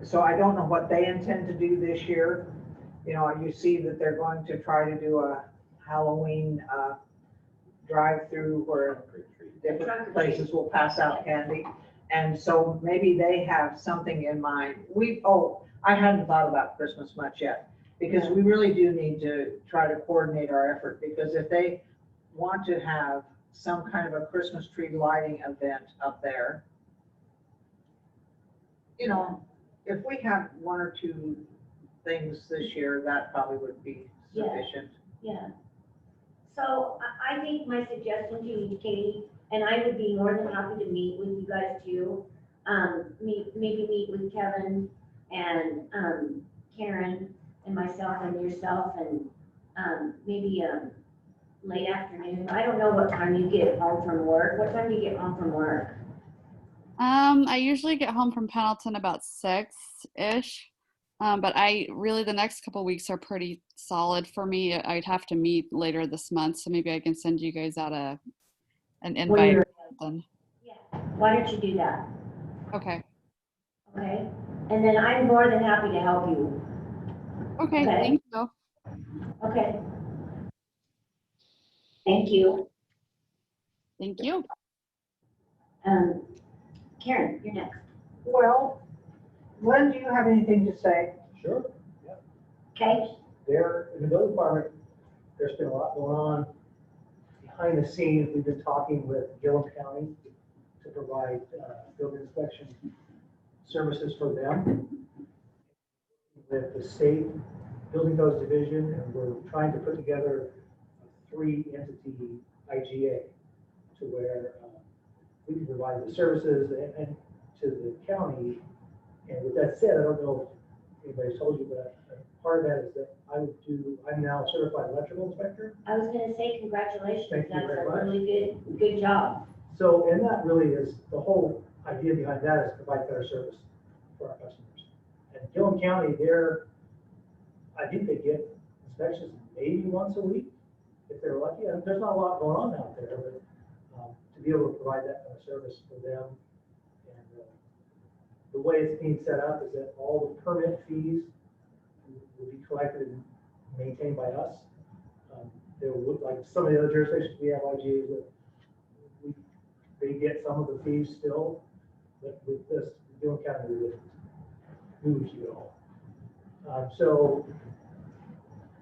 so I don't know what they intend to do this year. You see that they're going to try to do a Halloween drive-through where different places will pass out candy. And so maybe they have something in mind. I hadn't thought about Christmas much yet, because we really do need to try to coordinate our effort, because if they want to have some kind of a Christmas tree lighting event up there, if we have one or two things this year, that probably would be sufficient. Yeah. So I think my suggestion to you, Katie, and I would be more than happy to meet with you guys too. Maybe meet with Kevin and Karen and myself and yourself, and maybe late afternoon. I don't know what time you get home from work. What time do you get home from work? I usually get home from Pendleton about 6-ish. But the next couple weeks are pretty solid for me. I'd have to meet later this month, so maybe I can send you guys out an invite or something. Yeah. Why don't you do that? Okay. Okay. And then I'm more than happy to help you. Okay. Okay. Thank you. Okay. Thank you. Thank you. Karen, you're next. Well, Glenn, do you have anything to say? Sure. Okay. There, in the building department, there's been a lot going on behind the scenes. We've been talking with Gillum County to provide building inspection services for them. With the state building codes division, and we're trying to put together a 3-entity IGA to where we can provide the services and to the county. And with that said, I don't know if anybody's told you, but part of that is that I'm now a certified electrical inspector. I was gonna say congratulations. Thank you That's very a much. really good job. So, and that really is, the whole idea behind that is to provide better service for our customers. And Gillum County, I think they get inspections maybe once a week, if they're lucky. And there's not a lot going on out there, but to be able to provide that kind of service for them. And the way it's being set up is that all the permit fees will be collected and maintained by us. There would, like some of the other jurisdictions we have IGAs with, they get some of the fees still, but with this, Gillum County, we would keep it all. So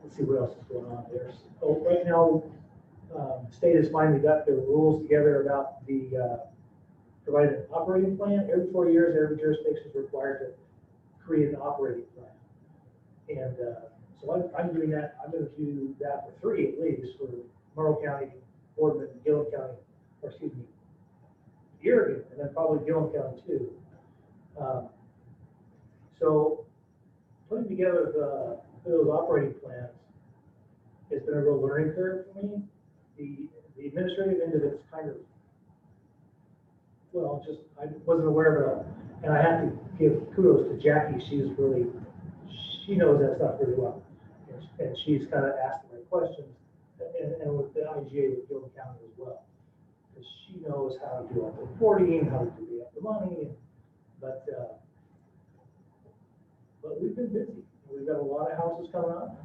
let's see what else is going on there. Oh, right now, state has finally got their rules together about the provided an operating plan. Every 4 years, every jurisdiction is required to create an operating plan. And so I'm doing that. I'm going to do that for 3 at least, for Monroe County, Boardman, Gillum County, or excuse me, Irrigan, and then probably Gillum County too. So putting together those operating plans has been a real learning curve for me. The administrative end of it's kind of well, just, I wasn't aware of it. And I have to give kudos to Jackie. She's really, she knows that stuff really well. And she's kind of asked the right questions, and with the IGA with Gillum County as well. Because she knows how to do all the reporting, how to do the money, but we've been busy. We've got a lot of houses coming up.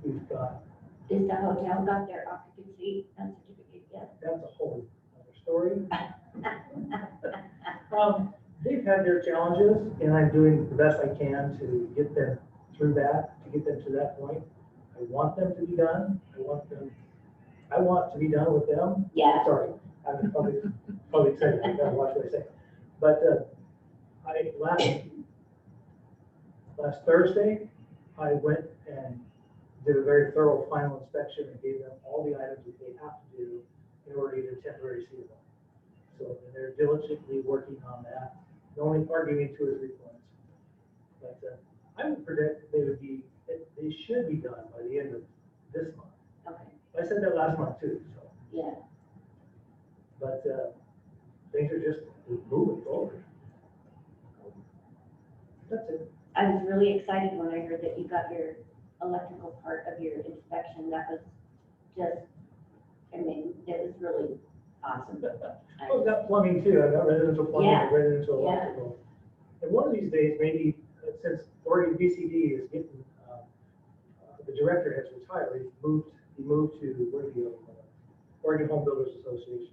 We've got, Is the hotel got their occupancy certificate yet? that's a whole other story. They've had their challenges, and I'm doing the best I can to get them through that, to get them to that point. I want them to be done. I want to be done with them. Yeah. Sorry, I'm probably excited. I gotta watch what I say. But last Thursday, I went and did a very thorough final inspection and gave them all the items that they have to do in order to get a temporary CO. So they're diligently working on that. The only part giving 2 or 3 points. But I would predict they should be done by the end of this month. Okay, I said that last month too, so. yeah. But things are just moving forward. That's it. I was really excited when I heard that you got your electrical part of your inspection. That was just, I mean, it was really awesome. I've got plumbing too. I've got residential plumbing, Yeah, residential yeah. electrical. And one of these days, maybe since Oregon BCD is getting, the director has retired, he moved to Oregon Home Builders Association.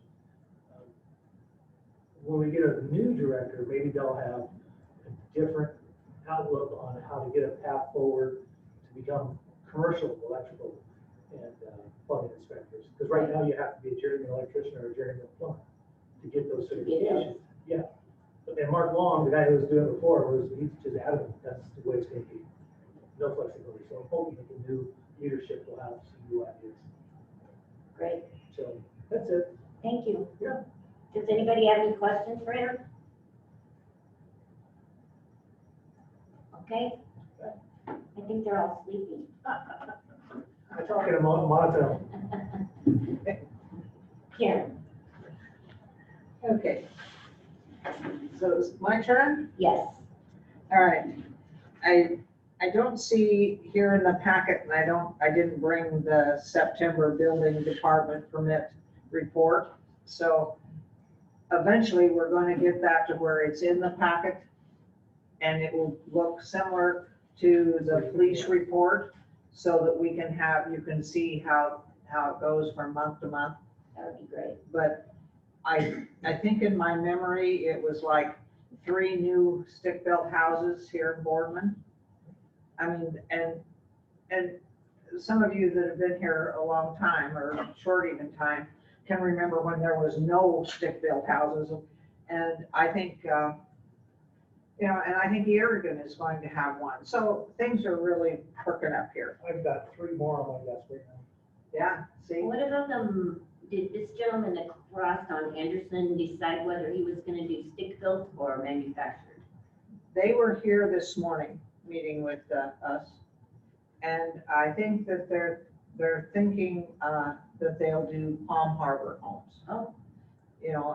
When we get a new director, maybe they'll have a different outlook on how to get a path forward to become commercial electrical and plumbing inspectors. Because right now you have to be a journeyman electrician or a journeyman plumber to get those certifications. Yeah. But then Mark Long, the guy who was doing it before, he's just adamant that's the way it's going to be. No flexibility. So I'm hoping that the new leadership will have some new ideas. Great, So that's it. thank you. Yeah. Does anybody have any questions for him? Okay. I think they're all sleeping. I talk in a monotone. Karen? Okay. So it's my turn? Yes. All right. I don't see here in the packet, and I didn't bring the September building department permit report. So eventually we're going to get that to where it's in the packet and it will look similar to the police report so that we can you can see how it goes from month to month. That would be great. But I think in my memory, it was like 3 new stick-built houses here in Boardman. I mean, and some of you that have been here a long time or short even time can remember when there was no stick-built houses. And I think, and I think Oregon is going to have one. So things are really perking up here. I've got 3 more on my desk right now. Yeah, see? What about did this gentleman across on Anderson decide whether he was gonna do stick-built or manufactured? They were here this morning meeting with us. And I think that they're thinking that they'll do Palm Harbor homes. Oh.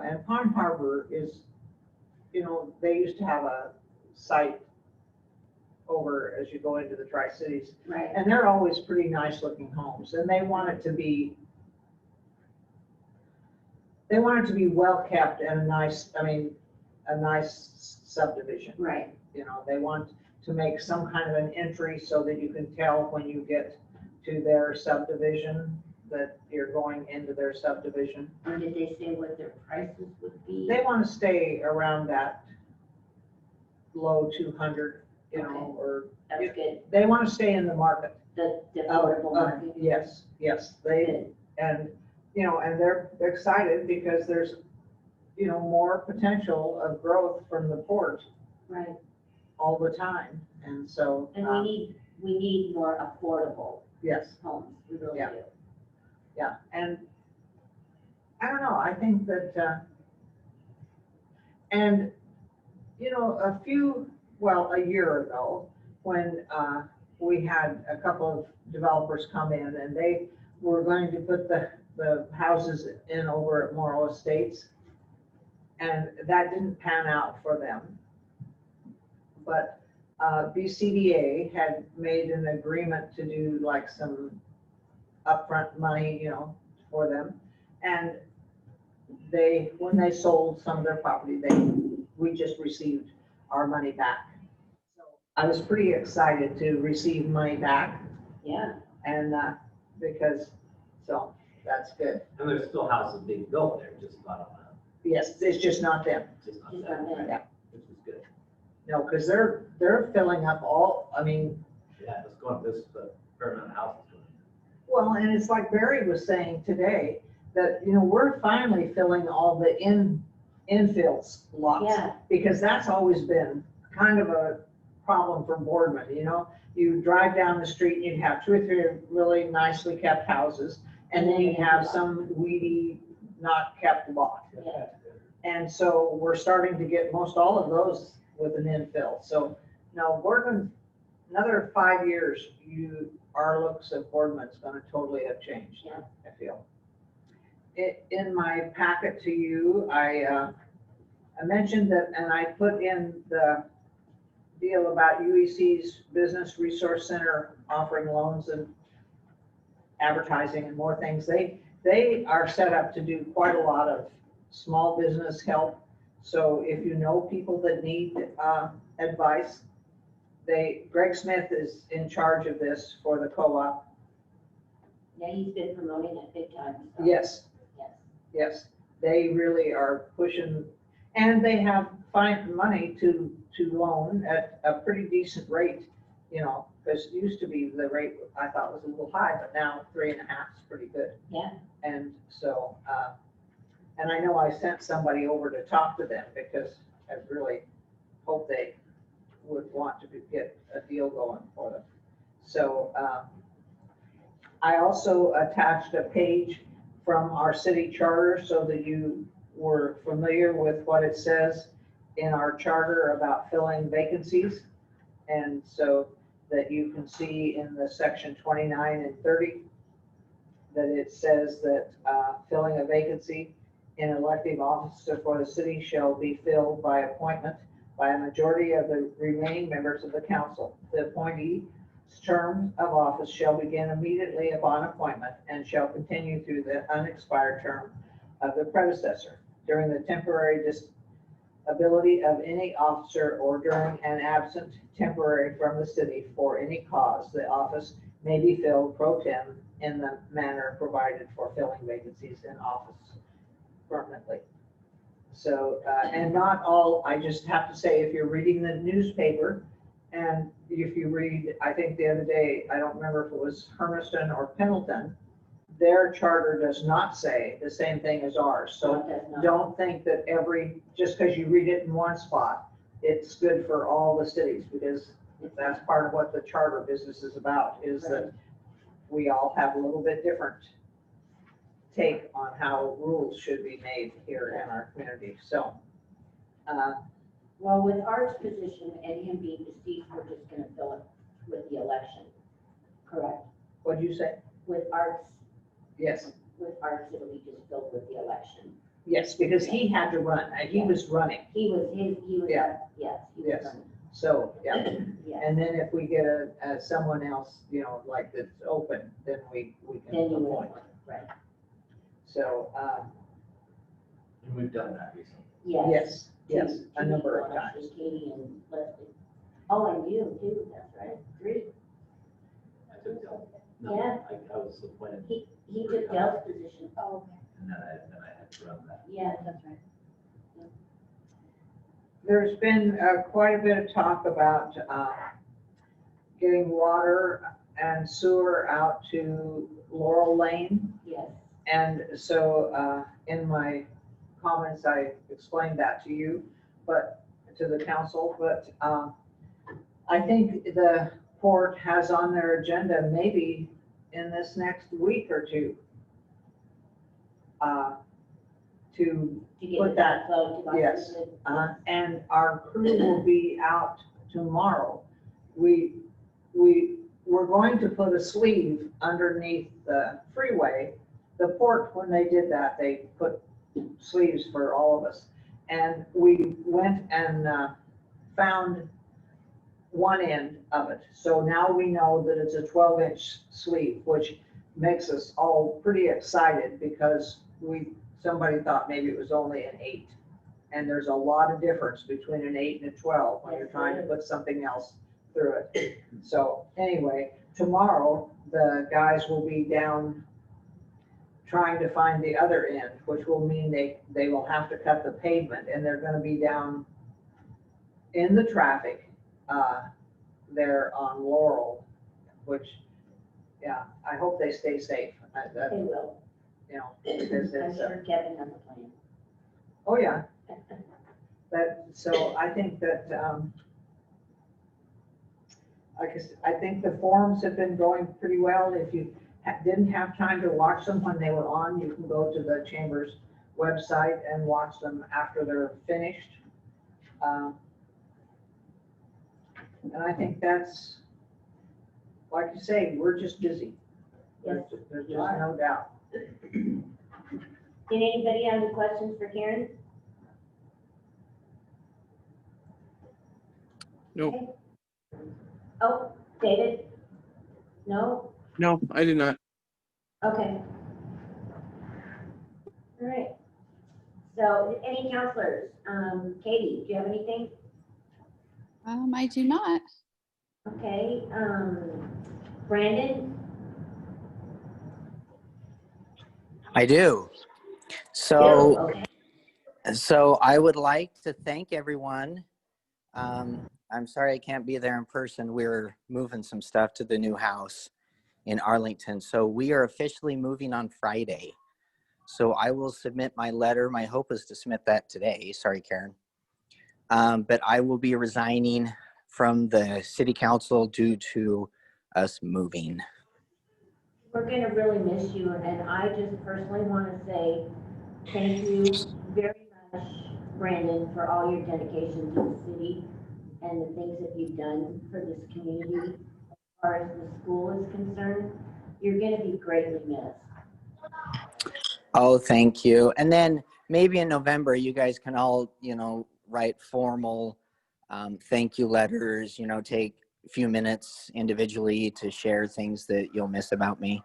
And Palm Harbor is, they used to have a site over as you go into the Tri-Cities. Right. And they're always pretty nice looking homes. And they want it to be well kept and a nice subdivision. Right. They want to make some kind of an entry so that you can tell when you get to their subdivision that you're going into their subdivision. Or did they say what their prices would be? They want to stay around that low 200, Okay. or That's good. they want to stay in the market. The affordable market. Yes, Good. and they're excited because there's, more potential of growth from the port Right. all the time. And so, And we need more affordable yes. homes. We really Yeah. do. Yeah, and I don't know, I think that, and, a year ago, when we had a couple of developers come in and they were going to put the houses in over at Morrow Estates. And that didn't pan out for them. But BCDA had made an agreement to do like some upfront money, for them. And when they sold some of their property, we just received our money back. So I was pretty excited to receive money back, Yeah, and so that's good. And there's still houses being built there, just not on Yes, it's just not them. just not Just that, not them. Yeah. which is good. No, because they're filling up Yeah, it's going, this, the fair amount of houses going. well, and it's like Barry was saying today, that, we're finally filling all the infills lots. yeah, Because that's always been kind of a problem for Boardman, You drive down the street and you'd have 2 or 3 really nicely kept houses, and then you'd have some weedy, not kept lot. yeah. And so we're starting to get most all of those with an infill. So now Boardman, another 5 years, our looks at Boardman's gonna totally have changed, Yeah. I feel. In my packet to you, I mentioned that, and I put in the deal about UEC's Business Resource Center offering loans and advertising and more things. They are set up to do quite a lot of small business help. So if you know people that need advice, Greg Smith is in charge of this for the co-op. Yeah, he's been promoting it big time. So. Yes, Yes. yes, they really are pushing, and they have find money to loan at a pretty decent rate, because it used to be the rate I thought was a little high, but now 3.5 is pretty good. Yeah. And so, and I know I sent somebody over to talk to them because I really hope they would want to get a deal going for them. So I also attached a page from our city charter so that you were familiar with what it says in our charter about filling vacancies. And so that you can see in the section 29 and 30 that it says that filling a vacancy in elective office for the city shall be filled by appointment by a majority of the remaining members of the council. The appointee's term of office shall begin immediately upon appointment and shall continue through the unexpired term of the predecessor. During the temporary disability of any officer or during an absent temporary from the city for any cause, the office may be filled pro tem in the manner provided for filling vacancies in office permanently. So, and not all, I just have to say, if you're reading the newspaper and if you read, I think the other day, I don't remember if it was Hermiston or Pendleton, their charter does not say the same thing as ours. So No, it does not. don't think that just because you read it in one spot, it's good for all the cities, because that's part of what the charter business is about, is that we all have a little bit different take on how rules should be made here in our community. So, Well, with Art's position and him being deceased, we're just gonna fill it with the election, correct? what'd you say? With Art's, Yes, it'll be just filled with the election. yes, because he had to run, and he was running. He was, Yeah. yes, he was Yes. running. So, yeah. Yes. And then if we get someone else, like that's open, then we can Then you would appoint. want, right, So, And we've done that recently. yes, yes, Two a number of people, actually, times. Katie and Leslie. Oh, and you too, that's right, 3. I took Dell. No, Yeah. I was appointed, He took Dell's position. Oh, okay. and then I had to run that. Yeah, That's right. There's been quite a bit of talk about getting water and sewer out to Laurel Lane. yes. And so in my comments, I explained that to you, but to the council, but I think the port has on their agenda maybe in this next week or two to To get put it that, flow to yes. Boston. and our crew will be out tomorrow. We're going to put a sleeve underneath the freeway. The port, when they did that, they put sleeves for all of us. And we went and found one end of it. So now we know that it's a 12-inch sweep, which makes us all pretty excited because somebody thought maybe it was only an 8. And there's a lot of difference between an 8 and a 12 when you're trying to put something else through it. So anyway, tomorrow the guys will be down trying to find the other end, which will mean they will have to cut the pavement, and they're going to be down in the traffic there on Laurel, which, yeah, I hope they stay safe. They will. You know, because I'm it's, sure Kevin has a plan. oh yeah. So I think that, I think the forums have been going pretty well. If you didn't have time to watch them when they were on, you can go to the Chamber's website and watch them after they're finished. And I think that's, like you say, we're just busy. There's just no doubt. Did anybody have any questions for Karen? Nope. Okay. Oh, David? No? No, I did not. Okay. All right. So any counselors? Katie, do you have anything? I do not. Okay. Brandon? I do. So, Okay. so I would like to thank everyone. I'm sorry I can't be there in person. We're moving some stuff to the new house in Arlington. So we are officially moving on Friday. So I will submit my letter. My hope is to submit that today. Sorry, Karen. But I will be resigning from the city council due to us moving. We're going to really miss you, and I just personally want to say thank you very much, Brandon, for all your dedication to the city and the things that you've done for this community. As far as the school is concerned, you're going to be greatly missed. Oh, thank you. And then maybe in November, you guys can all, write formal thank you letters, take a few minutes individually to share things that you'll miss about me.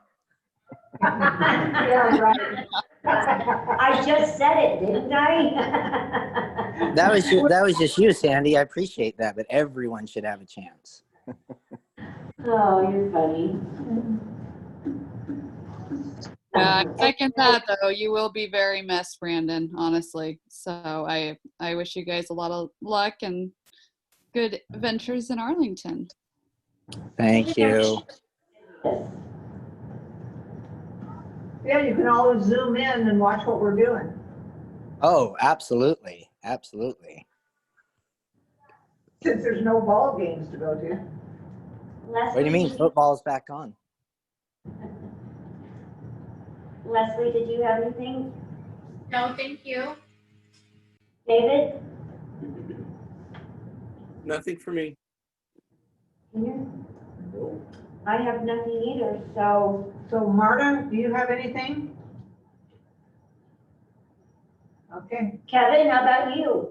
Yeah, right. I just said it, didn't I? That was just you, Sandy. I appreciate that, but everyone should have a chance. Oh, you're funny. Yeah, I second that though. You will be very missed, Brandon, honestly. So I wish you guys a lot of luck and good ventures in Arlington. Thank you. Yeah, you can always zoom in and watch what we're doing. Oh, absolutely. Absolutely. Since there's no ball games to go to. What do you mean? Football's back on. Leslie, did you have anything? No, thank you. David? Nothing for me. I have nothing either, so. So Marta, do you have anything? Okay. Kevin, how about you?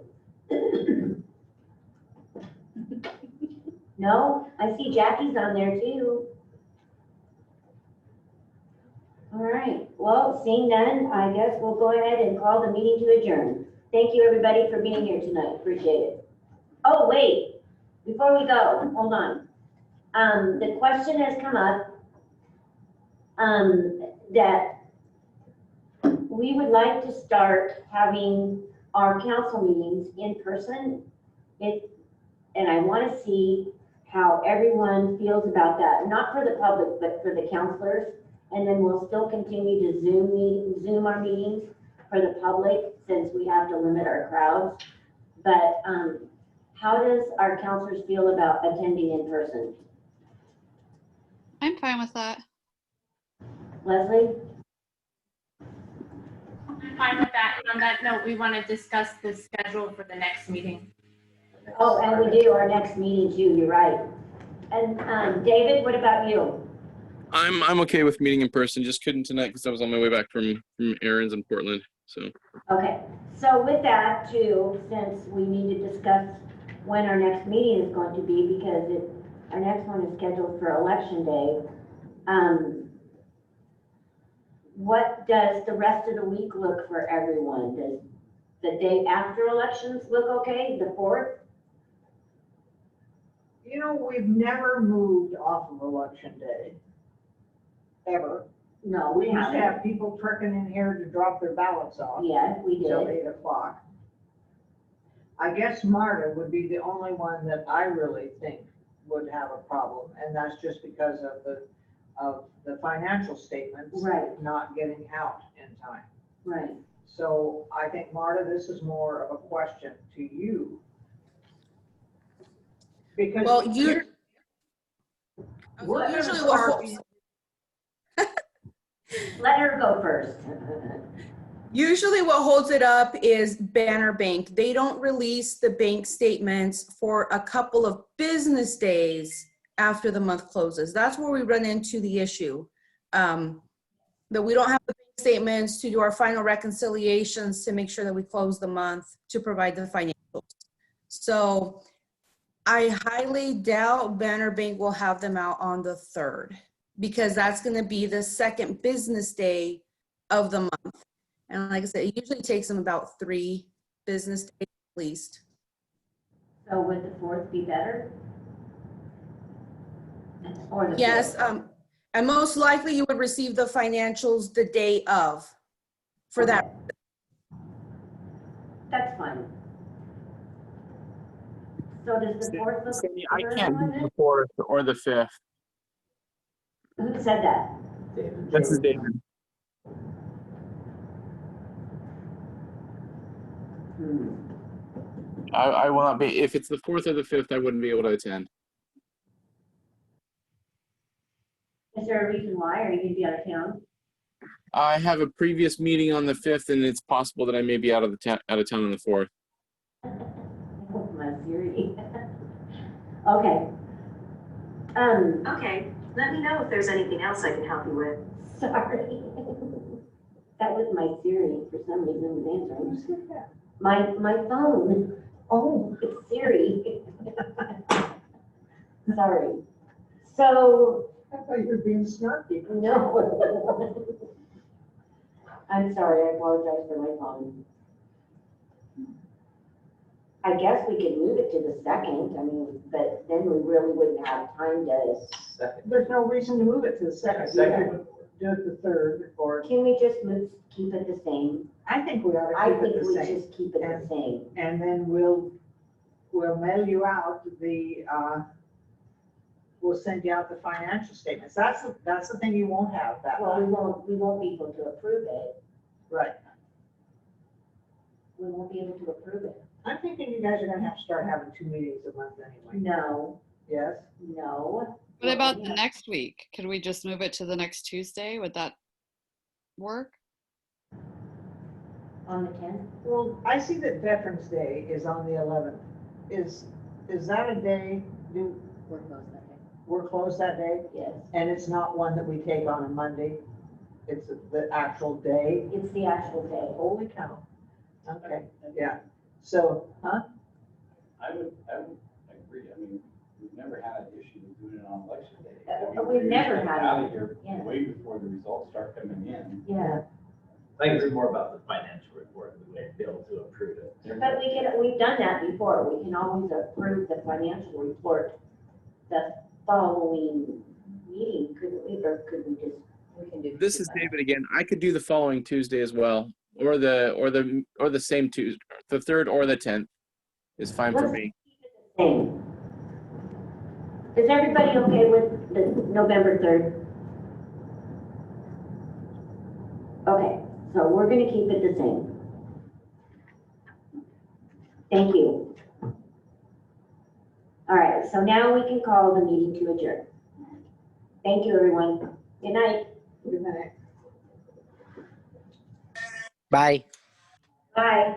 No? I see Jackie's on there too. All right, well, seeing none, I guess we'll go ahead and call the meeting to adjourn. Thank you, everybody, for being here tonight. Appreciate it. Oh, wait, before we go, hold on. The question has come up that we would like to start having our council meetings in person. And I want to see how everyone feels about that, not for the public, but for the counselors. And then we'll still continue to Zoom our meetings for the public since we have to limit our crowds. But how does our counselors feel about attending in person? I'm fine with that. Leslie? I'm fine with that. And on that note, we want to discuss the schedule for the next meeting. Oh, and we do our next meeting too, you're right. And David, what about you? I'm okay with meeting in person. Just couldn't tonight because I was on my way back from errands in Portland. So Okay, so with that too, since we need to discuss when our next meeting is going to be, because our next one is scheduled for election day. What does the rest of the week look for everyone? Does the day after elections look okay, the 4th? You know, we've never moved off of election day, ever. No, We we used to haven't. have people trekking in here to drop their ballots off Yes, we till did. 8 o'clock. I guess Marta would be the only one that I really think would have a problem, and that's just because of the financial statements Right. not getting out in time. Right. So I think, Marta, this is more of a question to you. Because Well, we're gonna usually start Let her go first. usually what holds it up is Banner Bank. They don't release the bank statements for a couple of business days after the month closes. That's where we run into the issue. That we don't have the bank statements to do our final reconciliations to make sure that we close the month to provide the financials. So I highly doubt Banner Bank will have them out on the 3rd, because that's going to be the second business day of the month. And like I said, it usually takes them about 3 business days at least. So would the 4th be better? Or the Yes, 5th? and most likely you would receive the financials the day of for that. That's fine. So does the 4th look Cindy, good I for can't do everyone? the 4th or the 5th. Who said that? David. This is David. I will not be. If it's the 4th or the 5th, I wouldn't be able to attend. Is there a reason why? Are you going to be out of town? I have a previous meeting on the 5th, and it's possible that I may be out of town on the 4th. My theory. Okay. Okay, let me know if there's anything else I can help you with. Sorry. That was my Siri. For some reason, it was answering. Who said that? My phone. Oh, It's Siri. Sorry. So, I thought you were being snarky. no. I'm sorry. I apologize for my phone. I guess we could move it to the 2nd. I mean, but then we really wouldn't have time to. Second. There's no reason to move it to the 2nd. Second. Do it the 3rd, or Can we just keep it the same? I think we ought I to keep think it the we same. just keep it the same. And then we'll mail you out we'll send you out the financial statements. That's the thing you won't have that Well, night. we won't be able to approve it. Right. We won't be able to approve it. I'm thinking you guys are gonna have to start having 2 meetings a month anyway. No, Yes? no. What about the Yeah. next week? Could we just move it to the next Tuesday? Would that work? On the 10th? Well, I see that Veterans Day is on the 11th. Is that a day, We're closed that day. we're closed that day? Yes. And it's not one that we take on a Monday? It's the actual day? It's the actual day. Holy cow. Okay, yeah. So, huh? I would agree. I mean, we've never had an issue with doing it on election day. I mean, We've never usually had Out it. of here Yeah. way before the results start coming in. Yeah. I think it's more about the financial report, the way to be able to approve it. But we've done that before. We can always approve the financial report the following meeting, couldn't we? Or could we just, we can do. This is David again. I could do the following Tuesday as well, or the same Tuesday, the 3rd or the 10th is fine for me. Same. Is everybody okay with the November 3rd? Okay, so we're gonna keep it the same. Thank you. All right, so now we can call the meeting to adjourn. Thank you, everyone. Good night. Good night. Bye. Bye.